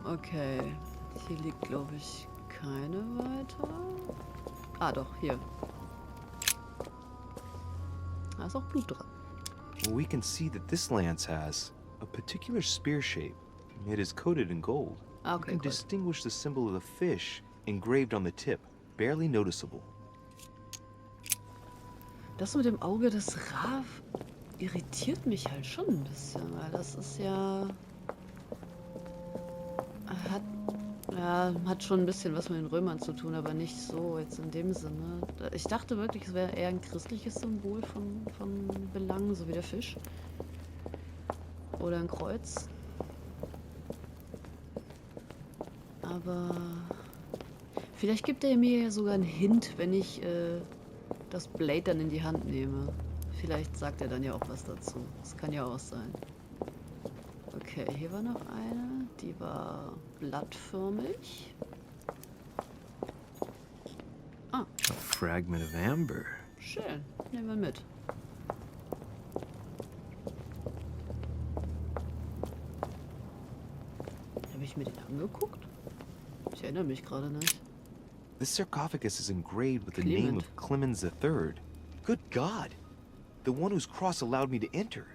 Okay. Hier liegt, glaube ich, keine weiter. Ah, doch, hier. Da ist auch Blut dran. We can see that this lance has a particular spear shape. It is coated in gold. Ah, You okay, can cool. distinguish the symbol of the fish engraved on the tip, barely noticeable. Das mit dem Auge des Ra irritiert mich halt schon ein bisschen, weil das ist ja... Hat schon ein bisschen was mit den Römern zu tun, aber nicht so jetzt in dem Sinne. Ich dachte wirklich, es wäre eher ein christliches Symbol von Belang, so wie der Fisch. Oder ein Kreuz. Aber vielleicht gibt er mir ja sogar einen Hint, wenn ich das Blade dann in die Hand nehme. Vielleicht sagt er dann ja auch was dazu. Das kann ja auch sein. Okay, hier war noch eine. Die war blattförmig. Ah, A fragment of amber. schön. Nehmen wir mit. Habe ich mir den angeguckt? Ich erinnere mich gerade nicht. This sarcophagus is engraved with the name of Clemens III. Good God! The one whose cross allowed me to enter.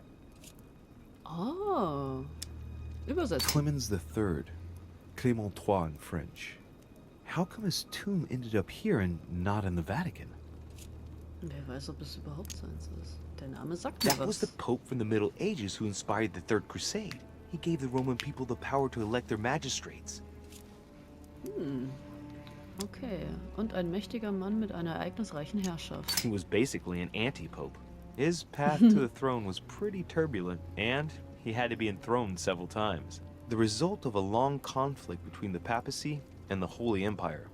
Oh. Übersetzt. Clemens III. Clément III in French. How come his tomb ended up here and not in the Vatican? Wer weiß, ob es überhaupt seins ist. Der Name sagt mir That was was. the Pope from the Middle Ages who inspired the Third Crusade. He gave the Roman people the power to elect their magistrates. Okay. Und ein mächtiger Mann mit einer ereignisreichen Herrschaft. He was basically an anti-pope. His path to the throne was pretty turbulent, and he had to be enthroned several times. The result of a long conflict between the papacy and the Holy Empire.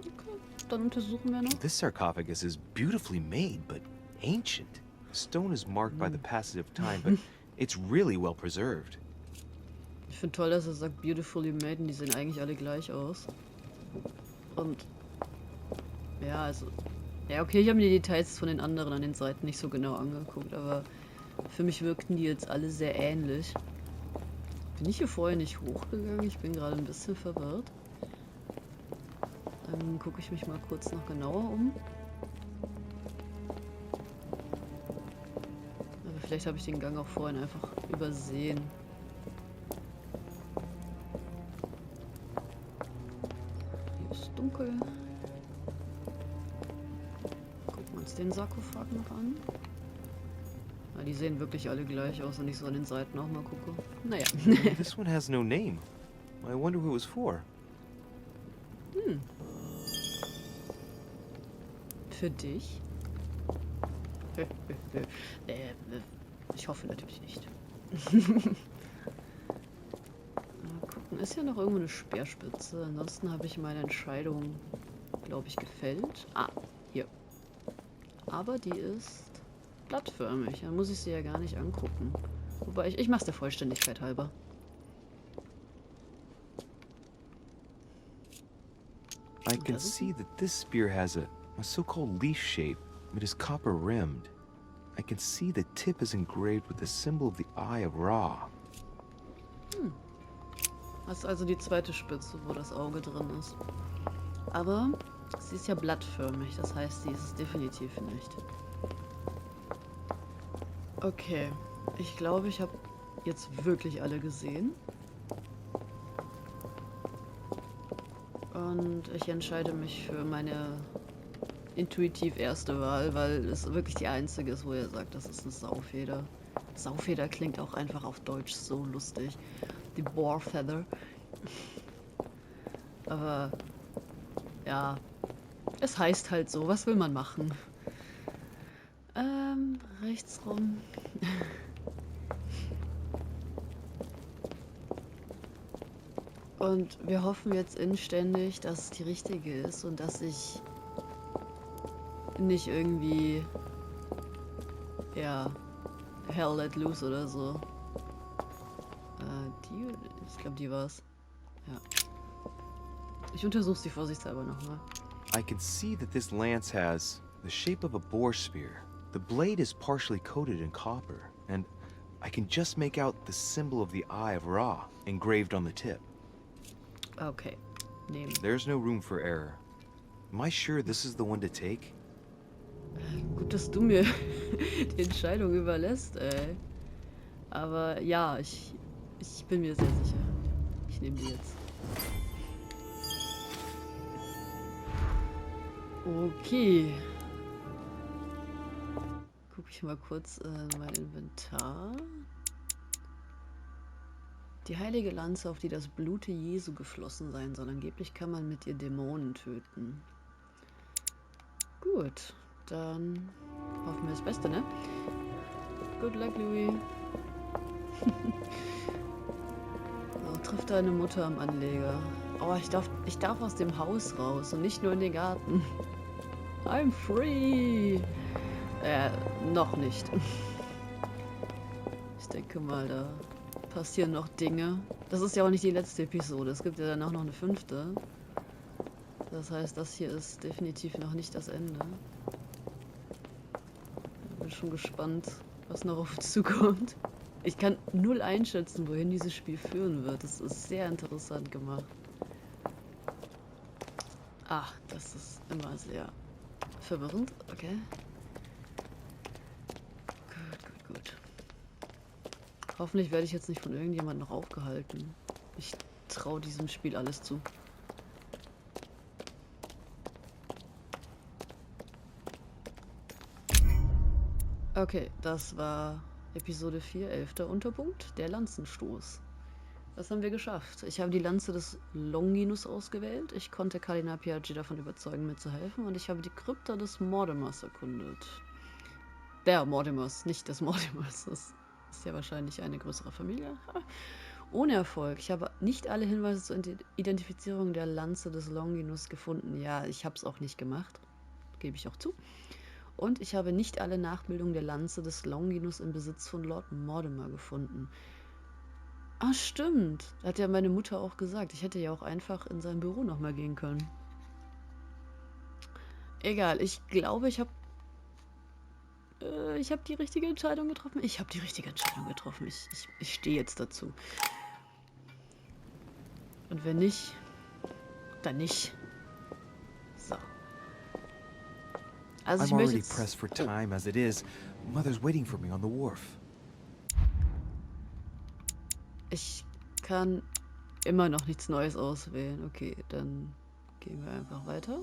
Okay, dann untersuchen wir noch. This sarcophagus is beautifully made, but ancient. The stone is marked by the passage of time, but it's really well preserved. Ich finde toll, dass er sagt beautifully made, und die sehen eigentlich alle gleich aus. Und ja, also ja, okay, ich habe mir die Details von den anderen an den Seiten nicht so genau angeguckt, aber für mich wirkten die jetzt alle sehr ähnlich. Bin ich hier vorher nicht hochgegangen? Ich bin gerade ein bisschen verwirrt. Dann gucke ich mich mal kurz noch genauer um. Aber vielleicht habe ich den Gang auch vorhin einfach übersehen. Hier ist dunkel. Gucken wir uns den Sarkophag noch an. Ja, die sehen wirklich alle gleich aus, wenn ich so an den Seiten auch mal gucke. Naja. This one has no name. I wonder who it was for. Für dich? Ich hoffe natürlich nicht. Mal gucken. Ist ja noch irgendwo eine Speerspitze. Ansonsten habe ich meine Entscheidung, glaube ich, gefällt. Ah, hier. Aber die ist blattförmig. Dann muss ich sie ja gar nicht angucken. Wobei ich mache es der Vollständigkeit halber. I can see that this spear has a so-called leaf shape. It is copper rimmed. I can see the tip is engraved with the symbol of the Eye of Ra. Das ist also die zweite Spitze, wo das Auge drin ist. Aber sie ist ja blattförmig, das heißt, sie ist es definitiv nicht. Okay, ich glaube, ich habe jetzt wirklich alle gesehen. Und ich entscheide mich für meine intuitiv erste Wahl, weil es wirklich die einzige ist, wo er sagt, das ist eine Saufeder. Saufeder klingt auch einfach auf Deutsch so lustig. Die Boar Feather. Aber ja, es heißt halt so, was will man machen? Rechts rum. Und wir hoffen jetzt inständig, dass es die richtige ist und dass ich nicht irgendwie, ja, Hell let loose oder so. Ich glaube, die war's. Ja. Ich untersuche sie vorsichtshalber nochmal. I can see that this lance has the shape of a boar spear. The blade is partially coated in copper, and I can just make out the symbol of the Eye of Ra engraved on the tip. Okay, nehmen. There's no room for error. Am I sure this is the one to take? Gut, dass du mir die Entscheidung überlässt, ey. Aber ja, ich bin mir sehr sicher. Ich nehme die jetzt. Okay. Gucke ich mal kurz in mein Inventar. Die heilige Lanze, auf die das Blut Jesu geflossen sein soll. Angeblich kann man mit ihr Dämonen töten. Gut, dann hoffen wir das Beste, ne? Good luck, Louis. Oh, triff deine Mutter am Anleger. Oh, ich darf aus dem Haus raus und nicht nur in den Garten. I'm free. Noch nicht. Ich denke mal, da passieren noch Dinge. Das ist ja auch nicht die letzte Episode. Es gibt ja dann auch noch eine 5. Das heißt, das hier ist definitiv noch nicht das Ende. Ich bin schon gespannt, was noch auf uns zukommt. Ich kann null einschätzen, wohin dieses Spiel führen wird. Das ist sehr interessant gemacht. Ach, das ist immer sehr verwirrend. Okay. Gut. Hoffentlich werde ich jetzt nicht von irgendjemand noch aufgehalten. Ich traue diesem Spiel alles zu. Okay, das war Episode 4, 11. Unterpunkt, der Lanzenstoß. Das haben wir geschafft. Ich habe die Lanze des Longinus ausgewählt. Ich konnte Kardinal Piaggi davon überzeugen, mir zu helfen. Und ich habe die Krypta des Mortimers erkundet. Der Mortimers, nicht des Mortimers. Das ist ja wahrscheinlich eine größere Familie. Ohne Erfolg. Ich habe nicht alle Hinweise zur Identifizierung der Lanze des Longinus gefunden. Ja, ich habe es auch nicht gemacht. Gebe ich auch zu. Und ich habe nicht alle Nachbildungen der Lanze des Longinus im Besitz von Lord Mortimer gefunden. Ah, stimmt. Hat ja meine Mutter auch gesagt. Ich hätte ja auch einfach in sein Büro nochmal gehen können. Egal, ich glaube, ich habe die richtige Entscheidung getroffen. Ich habe die richtige Entscheidung getroffen. Ich stehe jetzt dazu. Und wenn nicht, dann nicht. So. Also ich I'm möchte already jetzt... pressed for time as it is. Mother's waiting for me on the wharf. Ich kann immer noch nichts Neues auswählen. Okay, dann gehen wir einfach weiter.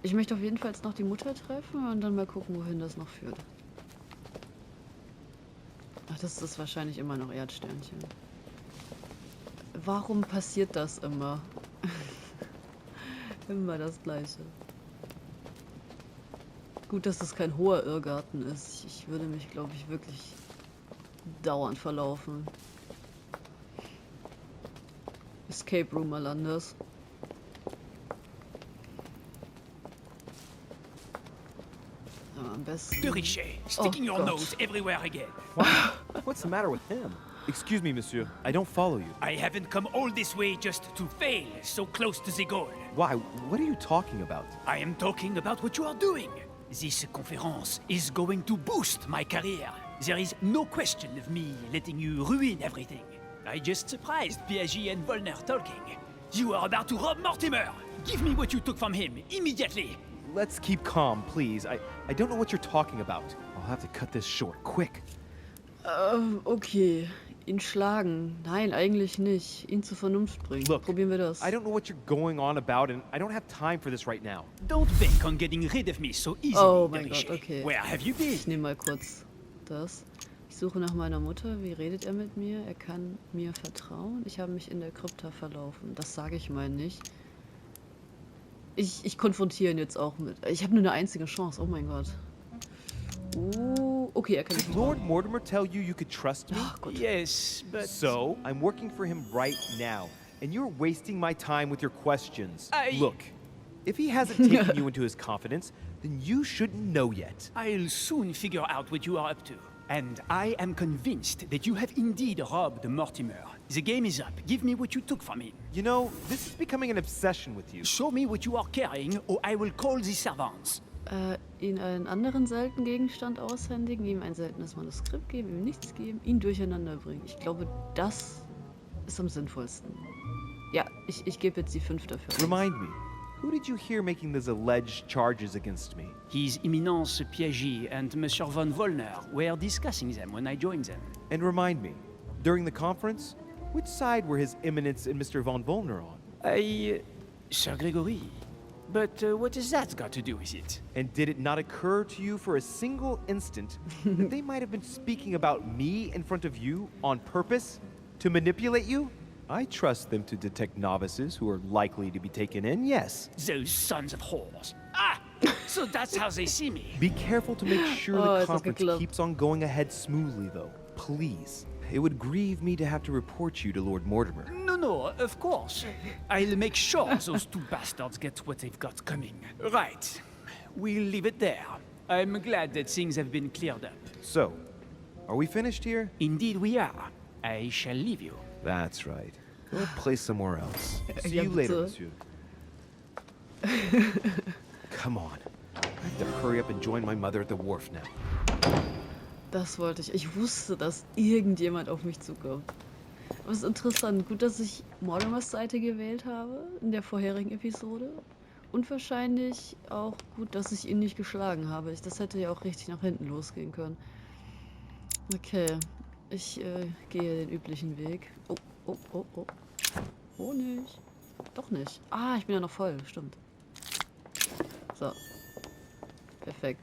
Ich möchte auf jeden Fall jetzt noch die Mutter treffen und dann mal gucken, wohin das noch führt. Ach, das ist wahrscheinlich immer noch Erdsternchen. Warum passiert das immer? Immer das Gleiche. Gut, dass das kein hoher Irrgarten ist. Ich würde mich, glaube ich, wirklich dauernd verlaufen. Escape Room mal anders. Aber am besten... De Richet, sticking your Gott. nose everywhere again. What's the matter with him? Excuse me, monsieur. I don't follow you. I haven't come all this way just to fail so close to the goal. Why? What are you talking about? I am talking about what you are doing. This conference is going to boost my career. There is no question of me letting you ruin everything. I just surprised Piaggi and Volner talking. You are about to rob Mortimer. Give me what you took from him immediately. Let's keep calm, please. I don't know what you're talking about. I'll have to cut this short, quick. Okay. Ihn schlagen. Nein, eigentlich nicht. Ihn zur Vernunft bringen. Look, Probieren wir das. I don't know what you're going on about, and I don't have time for this right now. Don't bank on getting rid of me so easily, Oh De mein Gott, Richet. okay. Where have you been? Ich nehme mal kurz das. Ich suche nach meiner Mutter. Wie redet er mit mir? Er kann mir vertrauen. Ich habe mich in der Krypta verlaufen. Das sage ich mal nicht. Ich konfrontiere ihn jetzt auch mit... Ich habe nur eine einzige Chance. Oh mein Gott. Okay, er kann nicht Did Lord Mortimer tell you you could trust me? Ach Gott. Yes, but... So, I'm working for him right now, and you're wasting my time with your questions. Look, if he hasn't taken you into his confidence, then you shouldn't know yet. I'll soon figure out what you are up to. And I am convinced that you have indeed robbed Mortimer. The game is up. Give me what you took from him. You know, this is becoming an obsession with you. Show me what you are carrying, or I will call the servants. Ihn einen anderen seltenen Gegenstand aushändigen, ihm ein seltenes Manuskript geben, ihm nichts geben, ihn durcheinander bringen. Ich glaube, das ist am sinnvollsten. Ja, ich gebe jetzt die 5 dafür. Remind me, who did you hear making these alleged charges against me? His Eminence Piaggi and Monsieur von Volner were discussing them when I joined them. And remind me, during the conference, which side were His Eminence and Mr. von Volner on? Sir Gregory. But what has that got to do with it? And did it not occur to you for a single instant that they might have been speaking about me in front of you on purpose? To manipulate you? I trust them to detect novices who are likely to be taken in, yes. Those sons of whores. Ah! So that's how they see me. Be careful to make sure Oh, the it's conference like a keeps on going ahead smoothly, though. Please. It would grieve me to have to report you to Lord Mortimer. No, of course. I'll make sure those two bastards get what they've got coming. Right. We'll leave it there. I'm glad that things have been cleared up. So, are we finished here? Indeed we are. I shall leave you. That's right. Go play somewhere else. See Ja, you later, bitte. monsieur. Come on. I have to hurry up and join my mother at the wharf now. Das wollte ich. Ich wusste, dass irgendjemand auf mich zukommt. Aber es ist interessant. Gut, dass ich Mortimers Seite gewählt habe in der vorherigen Episode. Und wahrscheinlich auch gut, dass ich ihn nicht geschlagen habe. Das hätte ja auch richtig nach hinten losgehen können. Okay. Ich gehe den üblichen Weg. Oh. Oh, nicht. Doch nicht. Ah, ich bin ja noch voll. Stimmt. So. Perfekt.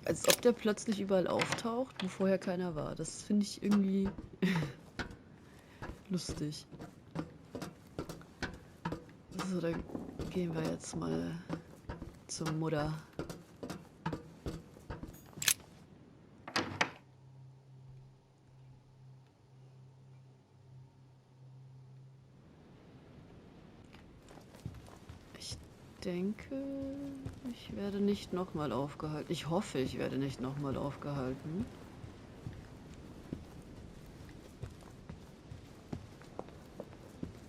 Als ob der plötzlich überall auftaucht, wo vorher keiner war. Das finde ich irgendwie lustig. So, dann gehen wir jetzt mal zur Mutter. Ich denke, ich werde nicht nochmal aufgehalten. Ich hoffe, ich werde nicht nochmal aufgehalten.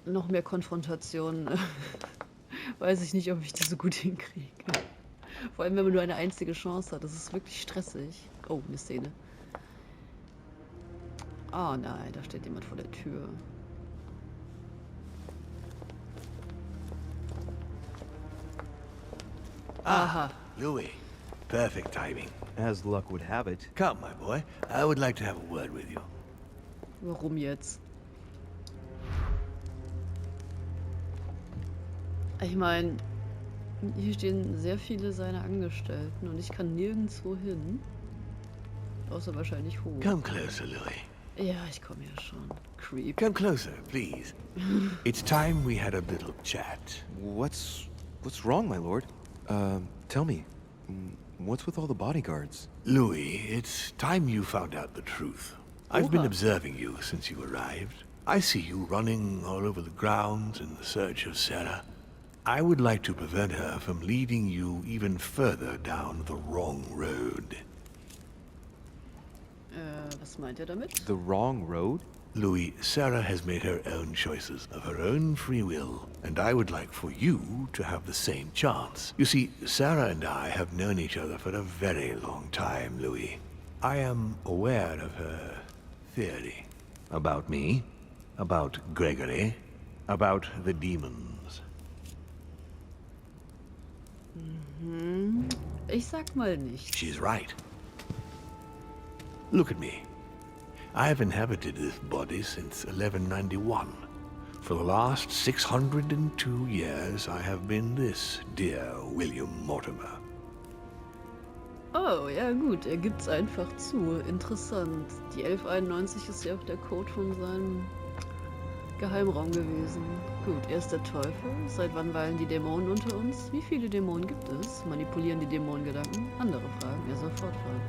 Noch mehr Konfrontationen. Weiß ich nicht, ob ich das so gut hinkriege. Vor allem, wenn man nur eine einzige Chance hat. Das ist wirklich stressig. Oh, eine Szene. Oh nein, da steht jemand vor der Tür. Aha. Louis, perfect timing. As luck would have it. Come, my boy. I would like to have a word with you. Warum jetzt? Ich meine, hier stehen sehr viele seiner Angestellten und ich kann nirgendwo hin. Außer wahrscheinlich hoch. Come closer, Louis. Ja, ich komme ja schon. Creep. Come closer, please. It's time we had a little chat. What's wrong, my lord? Tell me, what's with all the bodyguards? Louis, it's time you found out the truth. I've been Oha. observing you since you arrived. I see you running all over the grounds in the search of Sarah. I would like to prevent her from leading you even further down the wrong road. Was meint er damit? The wrong road? Louis, Sarah has made her own choices of her own free will, and I would like for you to have the same chance. You see, Sarah and I have known each other for a very long time, Louis. I am aware of her theory. About me, about Gregory, about the demons. Ich sag mal nicht. She's right. Look at me. I have inhabited this body since 1191. For the last 602 years, I have been this dear William Mortimer. Oh, ja gut, er gibt's einfach zu. Interessant. Die 1191 ist ja auch der Code von seinem Geheimraum gewesen. Gut, er ist der Teufel. Seit wann weilen die Dämonen unter uns? Wie viele Dämonen gibt es? Manipulieren die Dämonen Gedanken? Andere Fragen. Er soll fortfahren.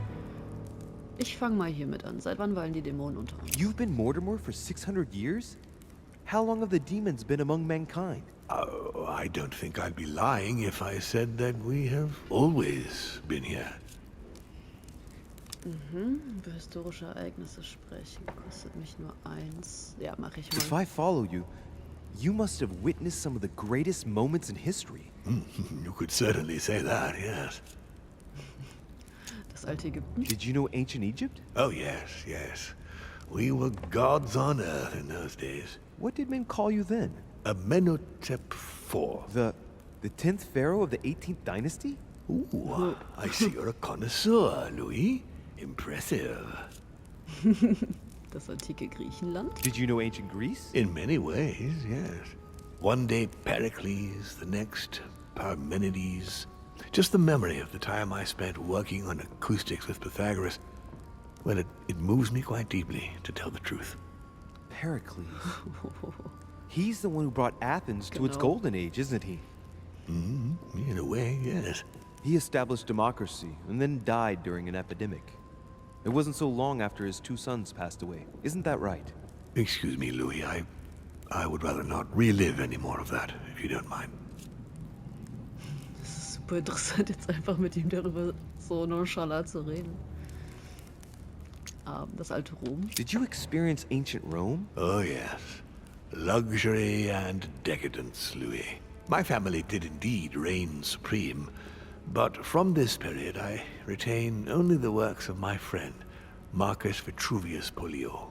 Ich fange mal hiermit an. Seit wann weilen die Dämonen unter uns? You've been Mortimer for 600 years? How long have the demons been among mankind? Oh, I don't think I'd be lying if I said that we have always been here. Über historische Ereignisse sprechen. Kostet mich nur 1. Ja, mache ich If mal. I follow you, you must have witnessed some of the greatest moments in history. You could certainly say that, yes. Das alte Ägypten? Did you know ancient Egypt? Oh, yes, yes. We were gods on earth in those days. What did men call you then? Amenhotep IV. The 10th pharaoh of the 18th dynasty? Ooh, I see you're a connoisseur, Louis. Impressive. Das antike Griechenland? Did you know ancient Greece? In many ways, yes. One day Pericles, the next Parmenides. Just the memory of the time I spent working on acoustics with Pythagoras. Well, it moves me quite deeply, to tell the truth. Pericles. He's the one who brought Athens to its Genau. golden age, isn't he? In a way, yes. He established democracy and then died during an epidemic. It wasn't so long after his 2 sons passed away. Isn't that right? Excuse me, Louis. I would rather not relive any more of that, if you don't mind. Das ist super interessant, jetzt einfach mit ihm darüber so nonchalant zu reden. Das alte Rom. Did you experience ancient Rome? Oh, yes. Luxury and decadence, Louis. My family did indeed reign supreme, but from this period I retain only the works of my friend, Marcus Vitruvius Pollio.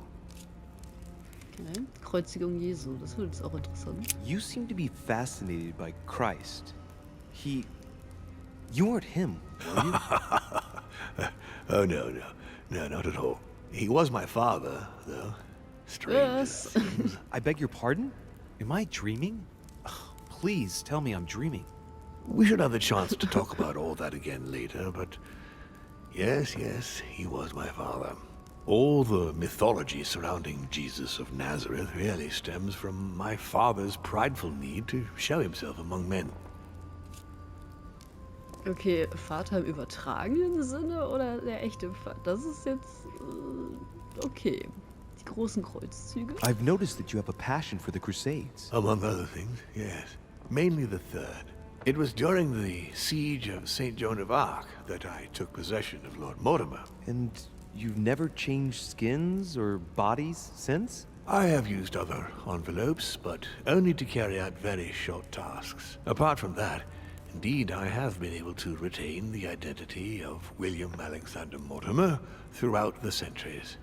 Okay. Kreuzigung Jesu, das wird jetzt auch interessant. You seem to be fascinated by Christ. You weren't him, were you? Oh, no, not at all. He was my father, though. Strange as Yes. it seems. I beg your pardon? Am I dreaming? Ugh, please tell me I'm dreaming. We should have the chance to talk about all that again later, but Yes, yes, he was my father. All the mythology surrounding Jesus of Nazareth really stems from my father's prideful need to show himself among men. Okay, Vater im übertragenen Sinne oder der echte Vater? Das ist jetzt okay. Die großen Kreuzzüge. I've noticed that you have a passion for the Crusades. Among other things, yes. Mainly the third. It was during the siege of St. Joan of Arc that I took possession of Lord Mortimer. And you've never changed skins or bodies since? I have used other envelopes, but only to carry out very short tasks. Apart from that, indeed, I have been able to retain the identity of William Alexander Mortimer throughout the centuries.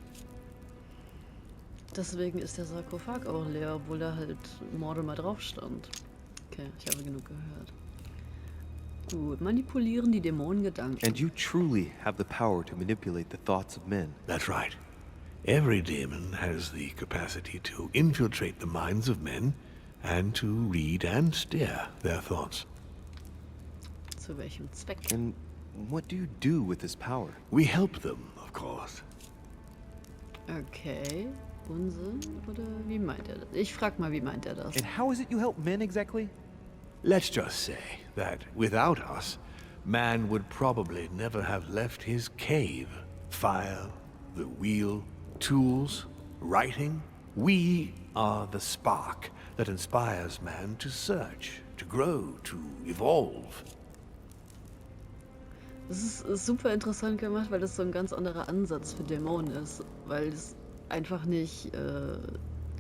Deswegen ist der Sarkophag auch leer, obwohl da halt Mortimer drauf stand. Okay, ich habe genug gehört. Gut, manipulieren die Dämonengedanken. And you truly have the power to manipulate the thoughts of men. That's right. Every demon has the capacity to infiltrate the minds of men and to read and steer their thoughts. Zu welchem Zweck? And what do you do with this power? We help them, of course. Okay, Unsinn oder wie meint er das? Ich frag mal, wie meint er das? And how is it you help men exactly? Let's just say that without us, man would probably never have left his cave. Fire, the wheel, tools, writing. We are the spark that inspires man to search, to grow, to evolve. Das ist super interessant gemacht, weil das so ein ganz anderer Ansatz für Dämonen ist. Weil es einfach nicht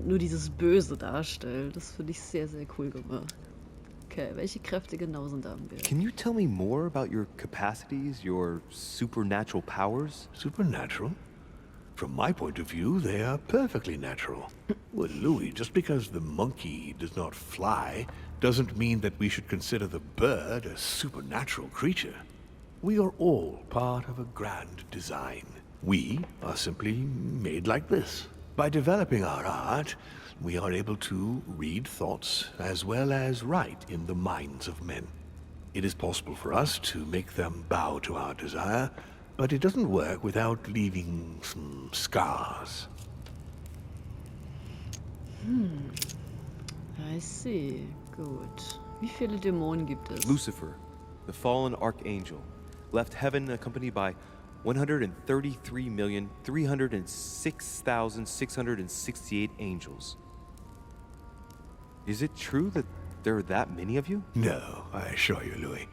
nur dieses Böse darstellt. Das finde ich sehr, sehr cool gemacht. Okay, welche Kräfte genau sind da am Werk? Can you tell me more about your capacities, your supernatural powers? Supernatural? From my point of view, they are perfectly natural. Well, Louis, just because the monkey does not fly doesn't mean that we should consider the bird a supernatural creature. We are all part of a grand design. We are simply made like this. By developing our art, we are able to read thoughts as well as write in the minds of men. It is possible for us to make them bow to our desire, but it doesn't work without leaving some scars. I see. Gut. Wie viele Dämonen gibt es? Lucifer, the fallen archangel, left heaven accompanied by 133,306,668 angels. Is it true that there are that many of you? No, I assure you, Louis.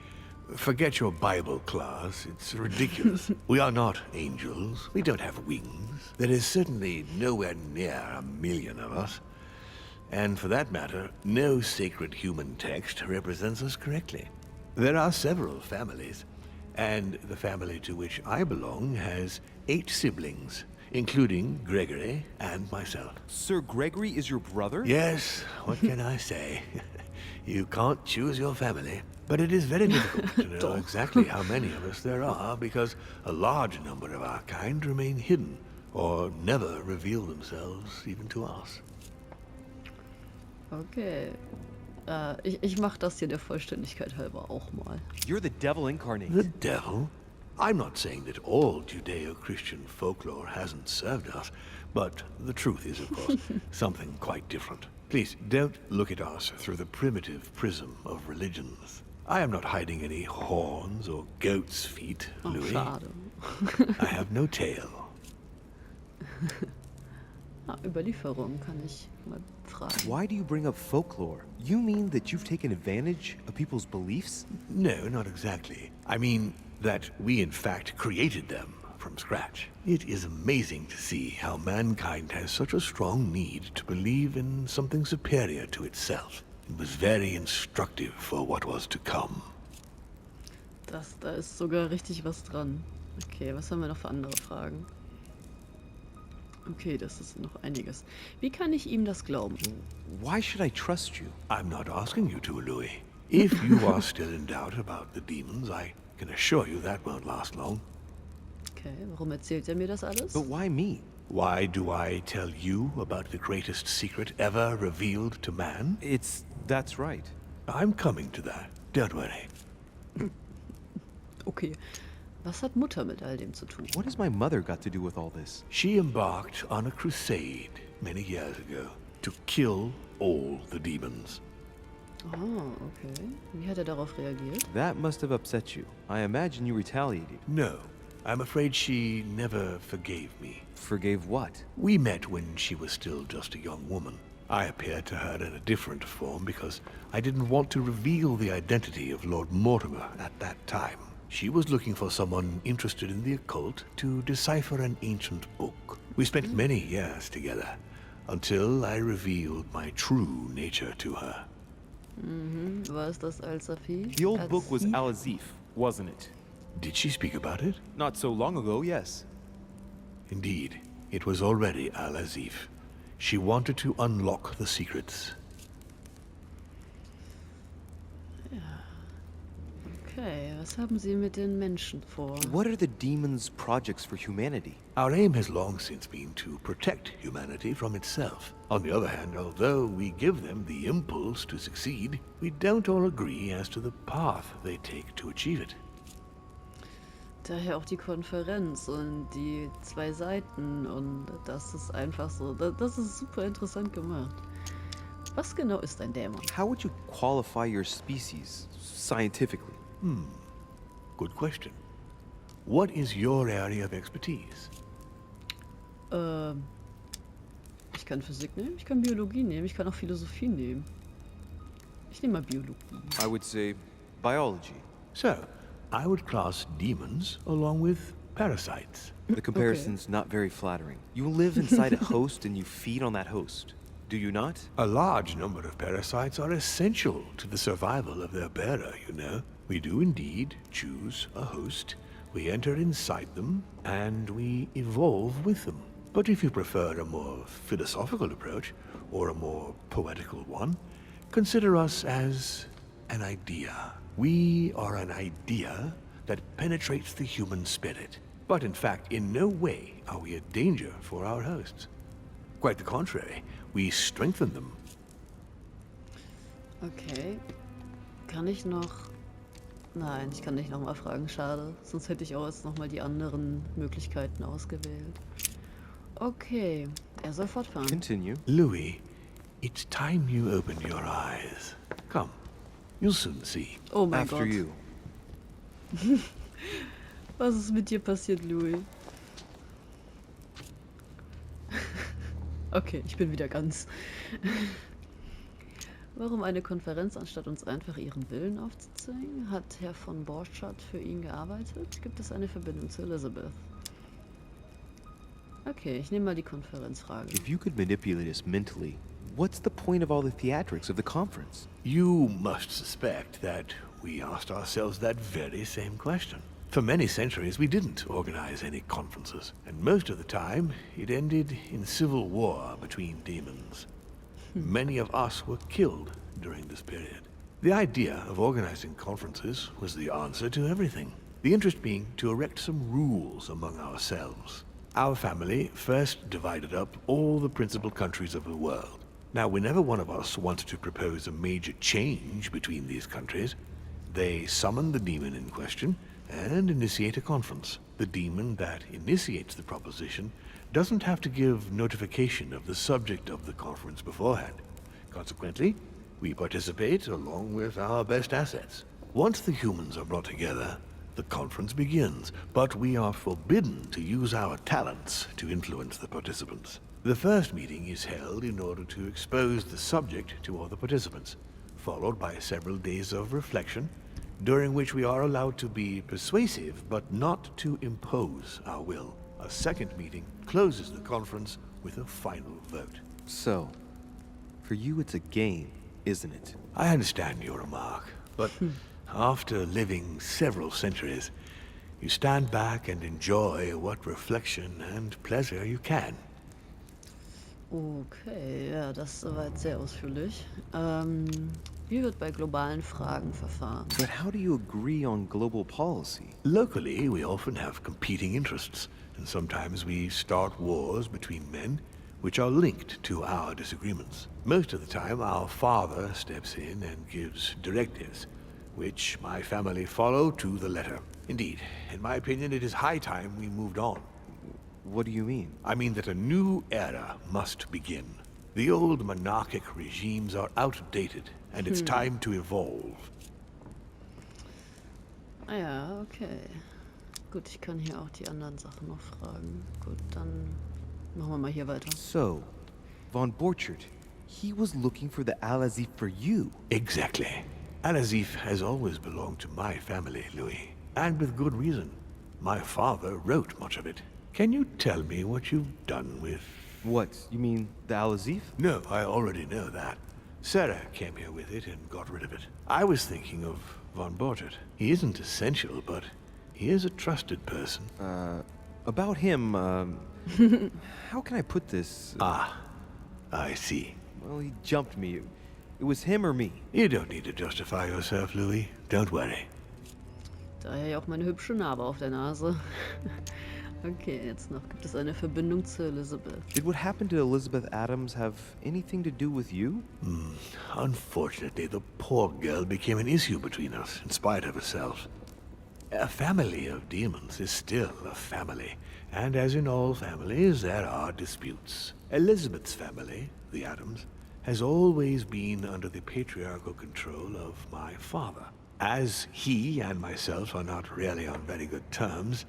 Forget your Bible class. It's ridiculous. We are not angels. We don't have wings. There is certainly nowhere near 1,000,000 of us. And for that matter, no sacred human text represents us correctly. There are several families, and the family to which I belong has 8 siblings, including Gregory and myself. Sir Gregory is your brother? Yes, what can I say? You can't choose your family, but it is very difficult to know exactly how many of us there are because a large number of our kind remain hidden or never reveal themselves even to us. Okay. Ich mach das hier der Vollständigkeit halber auch mal. You're the devil incarnate. The devil? I'm not saying that all Judeo-Christian folklore hasn't served us, but the truth is, of course, something quite different. Please, don't look at us through the primitive prism of religions. I am not hiding any horns or goat's feet, Louis. Schade. I have no tail. Überlieferung kann ich mal fragen. Why do you bring up folklore? You mean that you've taken advantage of people's beliefs? No, not exactly. I mean that we in fact created them from scratch. It is amazing to see how mankind has such a strong need to believe in something superior to itself. It was very instructive for what was to come. Da ist sogar richtig was dran. Okay, was haben wir noch für andere Fragen? Okay, das ist noch einiges. Wie kann ich ihm das glauben? Why should I trust you? I'm not asking you to, Louis. If you are still in doubt about the demons, I can assure you that won't last long. Okay, warum erzählt er mir das alles? But why me? Why do I tell you about the greatest secret ever revealed to man? That's right. I'm coming to that. Don't worry. Okay. Was hat Mutter mit all dem zu tun? What has my mother got to do with all this? She embarked on a crusade many years ago to kill all the demons. Oh, okay. Wie hat er darauf reagiert? That must have upset you. I imagine you retaliated. No, I'm afraid she never forgave me. Forgave what? We met when she was still just a young woman. I appeared to her in a different form because I didn't want to reveal the identity of Lord Mortimer at that time. She was looking for someone interested in the occult to decipher an ancient book. We spent many years together until I revealed my true nature to her. War es das Alsafi? The old book was elusive, wasn't it? Did she speak about it? Not so long ago, yes. Indeed, it was already elusive. She wanted to unlock the secrets. Okay, was haben Sie mit den Menschen vor? What are the demons' projects for humanity? Our aim has long since been to protect humanity from itself. On the other hand, although we give them the impulse to succeed, we don't all agree as to the path they take to achieve it. Daher auch die Konferenz und die 2 Seiten und das ist einfach so, das ist super interessant gemacht. Was genau ist ein Dämon? How would you qualify your species scientifically? Good question. What is your area of expertise? Ich kann Physik nehmen, ich kann Biologie nehmen, ich kann auch Philosophie nehmen. Ich nehme mal Biologie. I would say biology. So, I would class demons along with parasites. The comparison's not very flattering. You live inside a host and you feed on that host. Do you not? A large number of parasites are essential to the survival of their bearer, you know. We do indeed choose a host, we enter inside them, and we evolve with them. But if you prefer a more philosophical approach, or a more poetical one, consider us as an idea. We are an idea that penetrates the human spirit. But in fact, in no way are we a danger for our hosts. Quite the contrary, we strengthen them. Okay. Kann ich noch... Nein, ich kann nicht nochmal fragen, schade. Sonst hätte ich auch jetzt nochmal die anderen Möglichkeiten ausgewählt. Okay, er soll fortfahren. Continue. Louis, it's time you opened your eyes. Come, you'll soon see. Oh mein After Gott. you. Was ist mit dir passiert, Louis? Okay, ich bin wieder ganz. Warum eine Konferenz, anstatt uns einfach ihren Willen aufzuzwingen? Hat Herr von Borchardt für ihn gearbeitet? Gibt es eine Verbindung zu Elizabeth? Okay, ich nehme mal die Konferenzfrage. If you could manipulate us mentally, what's the point of all the theatrics of the conference? You must suspect that we asked ourselves that very same question. For many centuries, we didn't organize any conferences, and most of the time, it ended in civil war between demons. Many of us were killed during this period. The idea of organizing conferences was the answer to everything. The interest being to erect some rules among ourselves. Our family first divided up all the principal countries of the world. Now, whenever one of us wanted to propose a major change between these countries, they summon the demon in question and initiate a conference. The demon that initiates the proposition doesn't have to give notification of the subject of the conference beforehand. Consequently, we participate along with our best assets. Once the humans are brought together, the conference begins, but we are forbidden to use our talents to influence the participants. The first meeting is held in order to expose the subject to all the participants, followed by several days of reflection, during which we are allowed to be persuasive but not to impose our will. A second meeting closes the conference with a final vote. So, for you it's a game, isn't it? I understand your remark, but after living several centuries, you stand back and enjoy what reflection and pleasure you can. Okay, ja, das ist soweit sehr ausführlich. Wie wird bei globalen Fragen verfahren? But how do you agree on global policy? Locally, we often have competing interests, and sometimes we start wars between men which are linked to our disagreements. Most of the time, our father steps in and gives directives, which my family follow to the letter. Indeed. In my opinion, it is high time we moved on. What do you mean? I mean that a new era must begin. The old monarchic regimes are outdated, and it's time to evolve. Ah ja, okay. Gut, ich kann hier auch die anderen Sachen noch fragen. Gut, dann machen wir mal hier weiter. So, von Borchert, he was looking for the Al-Azif for you. Exactly. Al-Azif has always belonged to my family, Louis. And with good reason. My father wrote much of it. Can you tell me what you've done with... What, you mean the Al-Azif? No, I already know that. Sarah came here with it and got rid of it. I was thinking of von Borchert. He isn't essential, but he is a trusted person. About him, how can I put this? Ah, I see. Well, he jumped me. It was him or me. You don't need to justify yourself, Louis. Don't worry. Daher ja auch meine hübsche Narbe auf der Nase. Okay, jetzt noch. Gibt es eine Verbindung zu Elizabeth? Did what happened to Elizabeth Adams have anything to do with you? Unfortunately, the poor girl became an issue between us, in spite of herself. A family of demons is still a family, and as in all families, there are disputes. Elizabeth's family, the Adams, has always been under the patriarchal control of my father. As he and myself are not really on very good terms,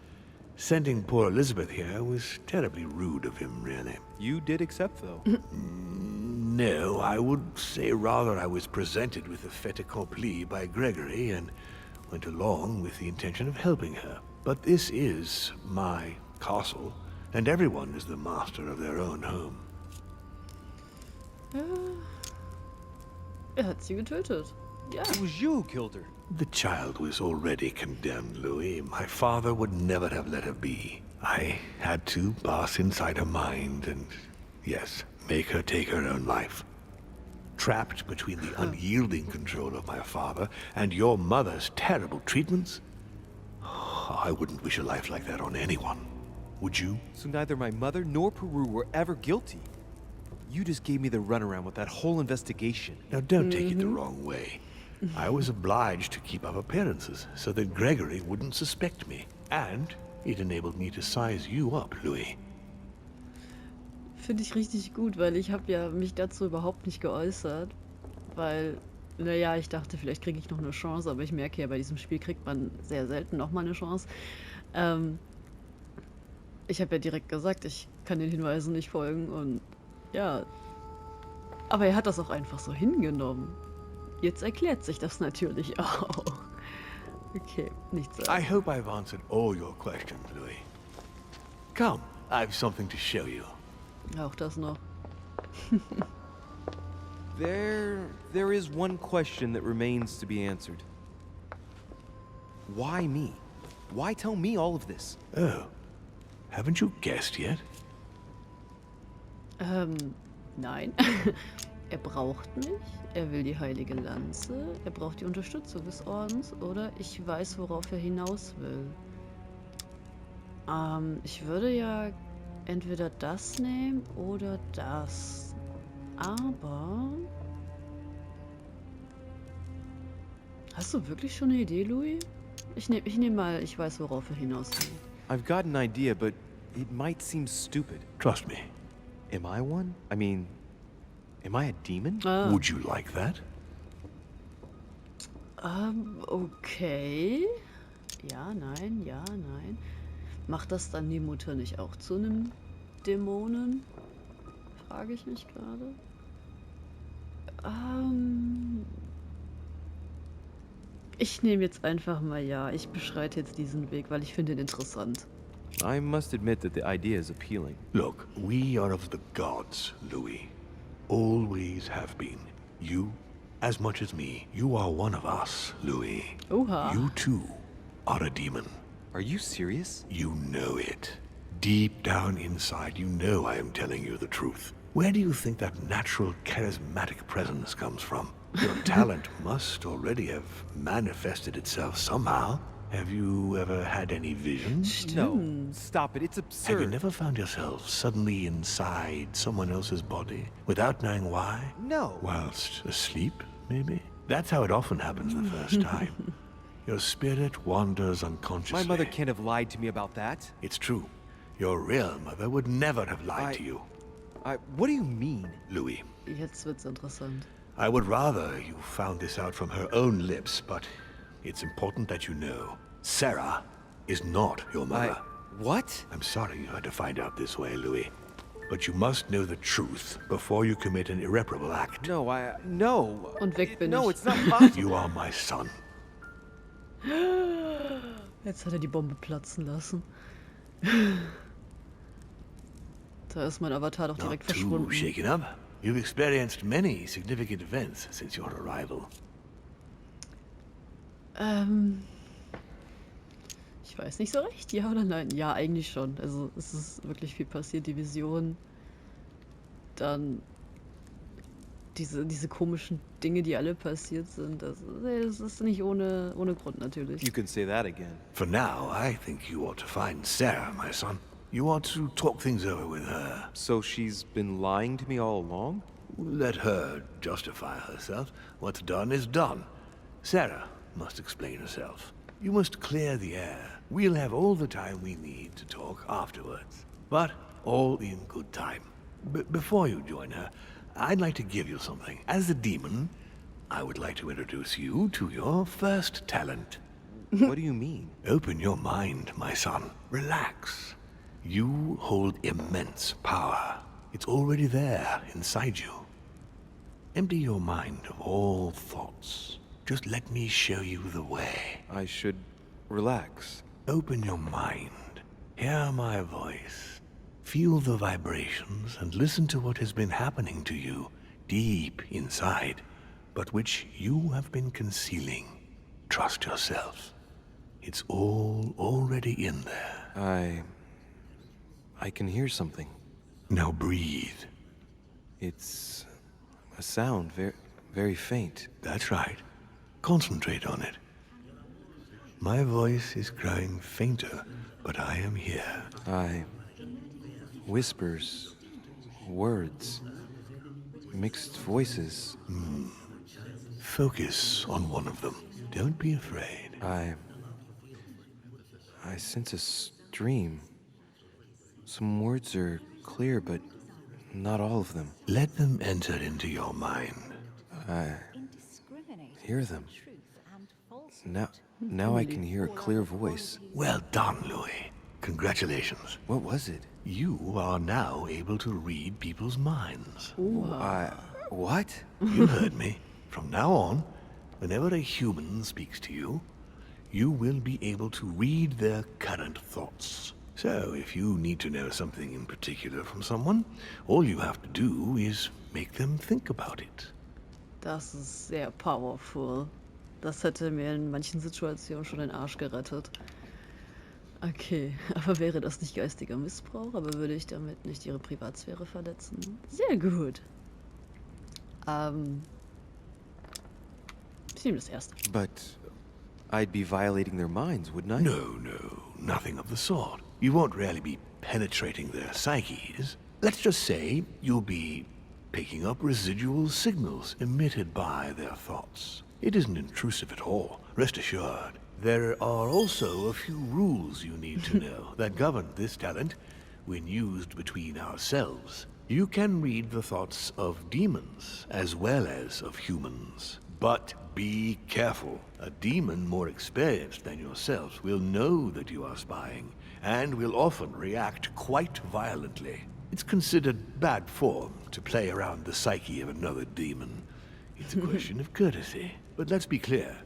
sending poor Elizabeth here was terribly rude of him, really. You did accept, though. No, I would say rather I was presented with a fait accompli by Gregory and went along with the intention of helping her. But this is my castle, and everyone is the master of their own home. Hat sie getötet. Ja. It was you who killed her. The child was already condemned, Louis. My father would never have let her be. I had to pass inside her mind and, yes, make her take her own life. Trapped between the unyielding control of my father and your mother's terrible treatments, I wouldn't wish a life like that on anyone. Would you? So neither my mother nor Peru were ever guilty. You just gave me the runaround with that whole investigation. Now, don't take it the wrong way. I was obliged to keep up appearances so that Gregory wouldn't suspect me. And it enabled me to size you up, Louis. Finde ich richtig gut, weil ich habe ja mich dazu überhaupt nicht geäußert. Weil, naja, ich dachte, vielleicht kriege ich noch eine Chance, aber ich merke ja, bei diesem Spiel kriegt man sehr selten nochmal eine Chance. Ich habe ja direkt gesagt, ich kann den Hinweisen nicht folgen und ja. Aber er hat das auch einfach so hingenommen. Jetzt erklärt sich das natürlich auch. Okay, nichts sagen. I hope I've answered all your questions, Louis. Come, I've something to show you. Auch das noch. There is one question that remains to be answered. Why me? Why tell me all of this? Oh, haven't you guessed yet? Nein. Er braucht mich, er will die heilige Lanze, er braucht die Unterstützung des Ordens oder ich weiß, worauf er hinaus will. Ich würde ja entweder das nehmen oder das. Aber... Hast du wirklich schon eine Idee, Louis? Ich nehm mal, ich weiß, worauf er hinaus will. I've got an idea, but it might seem stupid. Trust me. Am I one? I mean, am I a demon? Would you like that? Okay. Ja, nein, ja, nein. Macht das dann die Mutter nicht auch zu einem Dämonen? Frage ich mich gerade. Ich nehme jetzt einfach mal ja. Ich beschreite jetzt diesen Weg, weil ich finde ihn interessant. I must admit that the idea is appealing. Look, we are of the gods, Louis. Always have been. You, as much as me, you are one of us, Louis. Oha. You too are a demon. Are you serious? You know it. Deep down inside, you know I am telling you the truth. Where do you think that natural, charismatic presence comes from? Your talent must already have manifested itself somehow. Have you ever had any visions? No, stop it. It's Have absurd. you never found yourself suddenly inside someone else's body without knowing why? No. Whilst asleep, maybe? That's how it often happens the first time. Your spirit wanders unconsciously. My mother can't have lied to me about that. It's true. Your real mother would never have lied to you. What do you mean? Louis, Jetzt wird's interessant. I would rather you found this out from her own lips, but it's important that you know. Sarah is not your mother. What? I'm sorry you had to find out this way, Louis. But you must know the truth before you commit an irreparable act. No, no. Und weg bin No, ich. it's not possible. You are my son. Jetzt hat er die Bombe platzen lassen. Da ist mein Avatar doch direkt Not too verschwunden. shaken up. You've experienced many significant events since your arrival. Ich weiß nicht so recht, ja oder nein? Ja, eigentlich schon. Also es ist wirklich viel passiert. Die Vision, dann diese komischen Dinge, die alle passiert sind. Das ist nicht ohne Grund natürlich. You can say that again. For now, I think you ought to find Sarah, my son. You ought to talk things over with her. So she's been lying to me all along? Let her justify herself. What's done is done. Sarah must explain herself. You must clear the air. We'll have all the time we need to talk afterwards. But all in good time. Before you join her, I'd like to give you something. As a demon, I would like to introduce you to your first talent. What do you mean? Open your mind, my son. Relax. You hold immense power. It's already there inside you. Empty your mind of all thoughts. Just let me show you the way. I should relax. Open your mind. Hear my voice. Feel the vibrations and listen to what has been happening to you deep inside, but which you have been concealing. Trust yourself. It's all already in there. I can hear something. Now breathe. It's a sound, very faint. That's right. Concentrate on it. My voice is growing fainter, but I am here. Whispers, words, mixed voices. Focus on one of them. Don't be afraid. I sense a stream. Some words are clear, but not all of them. Let them enter into your mind. I hear them. Now I can hear a clear voice. Well done, Louis. Congratulations. What was it? You are now able to read people's minds. What? You heard me. From now on, whenever a human speaks to you, you will be able to read their current thoughts. So, if you need to know something in particular from someone, all you have to do is make them think about it. Das ist sehr powerful. Das hätte mir in manchen Situationen schon den Arsch gerettet. Okay, aber wäre das nicht geistiger Missbrauch? Aber würde ich damit nicht ihre Privatsphäre verletzen? Sehr gut. Ich nehme das erste. But I'd be violating their minds, wouldn't I? No, nothing of the sort. You won't really be penetrating their psyches. Let's just say you'll be picking up residual signals emitted by their thoughts. It isn't intrusive at all, rest assured. There are also a few rules you need to know that govern this talent when used between ourselves. You can read the thoughts of demons as well as of humans. But be careful. A demon more experienced than yourself will know that you are spying and will often react quite violently. It's considered bad form to play around the psyche of another demon. It's a question of courtesy. But let's be clear.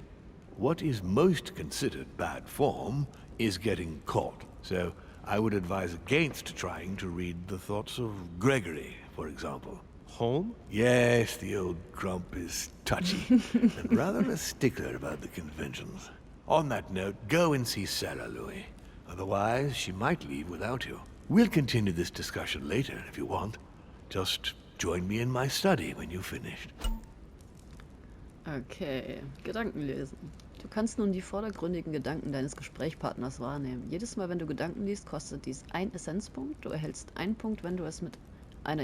What is most considered bad form is getting caught. So I would advise against trying to read the thoughts of Gregory, for example. Home? Yes, the old grump is touchy and rather a stickler about the conventions. On that note, go and see Sarah, Louis. Otherwise, she might leave without you. We'll continue this discussion later if you want. Just join me in my study when you've finished. Okay, Gedanken lesen. Du kannst nun die vordergründigen Gedanken deines Gesprächspartners wahrnehmen. Jedes Mal, wenn du Gedanken liest, kostet dies 1 Essenzpunkt. Du erhältst 1 Punkt, wenn du es mit einer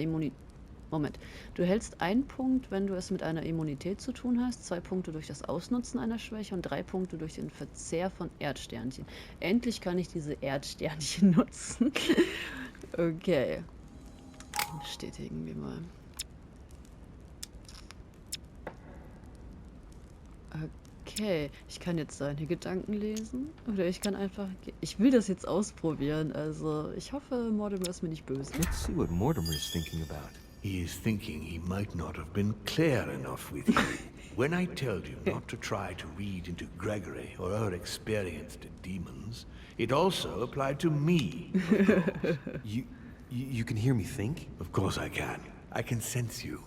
Moment. Du hältst 1 Punkt, wenn du es mit einer Immunität zu tun hast, 2 Punkte durch das Ausnutzen einer Schwäche und 3 Punkte durch den Verzehr von Erdsternchen. Endlich kann ich diese Erdsternchen nutzen. Okay. Bestätigen wir mal. Okay, ich kann jetzt seine Gedanken lesen oder ich kann einfach... Ich will das jetzt ausprobieren, also ich hoffe, Mortimer ist mir nicht böse. Let's see what Mortimer is thinking about. He is thinking he might not have been clear enough with you. When I told you not to try to read into Gregory or her experienced demons, it also applied to me, of course. You can hear me think? Of course I can. I can sense you.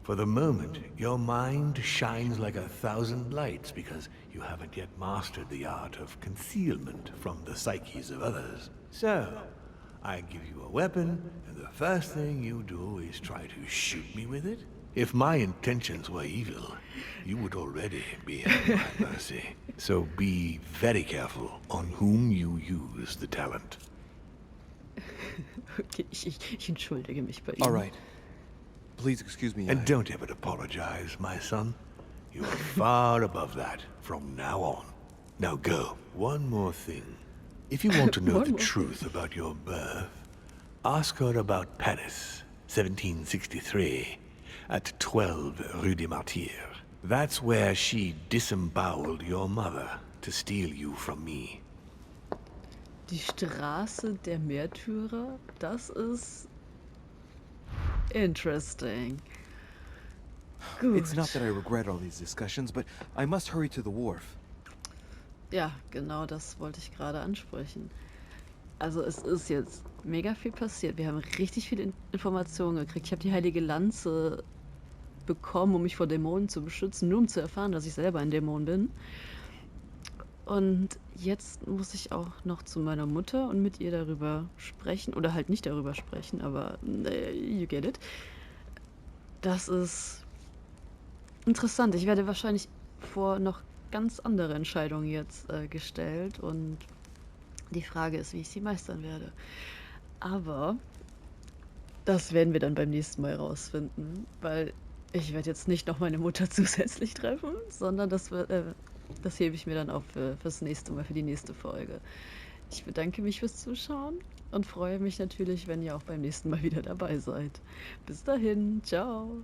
For the moment, your mind shines like 1,000 lights because you haven't yet mastered the art of concealment from the psyches of others. So, I give you a weapon, and the first thing you do is try to shoot me with it? If my intentions were evil, you would already be at my mercy. So be very careful on whom you use the talent. Okay, ich entschuldige mich bei ihm. All right. Please excuse me. And don't ever apologize, my son. You are far above that from now on. Now go. One more thing. If you want to know the truth about your birth, ask her about Paris, 1763, at 12 Rue des Martyrs. That's where she disemboweled your mother to steal you from me. Die Straße der Märtyrer, das ist interesting. Gut. It's not that I regret all these discussions, but I must hurry to the wharf. Ja, genau das wollte ich gerade ansprechen. Also es ist jetzt mega viel passiert. Wir haben richtig viele Informationen gekriegt. Ich habe die heilige Lanze bekommen, um mich vor Dämonen zu beschützen, nur um zu erfahren, dass ich selber ein Dämon bin. Und jetzt muss ich auch noch zu meiner Mutter und mit ihr darüber sprechen. Oder halt nicht darüber sprechen, aber you get it. Das ist interessant. Ich werde wahrscheinlich vor noch ganz andere Entscheidungen jetzt gestellt. Und die Frage ist, wie ich sie meistern werde. Aber das werden wir dann beim nächsten Mal rausfinden. Weil ich werde jetzt nicht noch meine Mutter zusätzlich treffen, sondern das hebe ich mir dann auf fürs nächste Mal, für die nächste Folge. Ich bedanke mich fürs Zuschauen und freue mich natürlich, wenn ihr auch beim nächsten Mal wieder dabei seid. Bis dahin, ciao!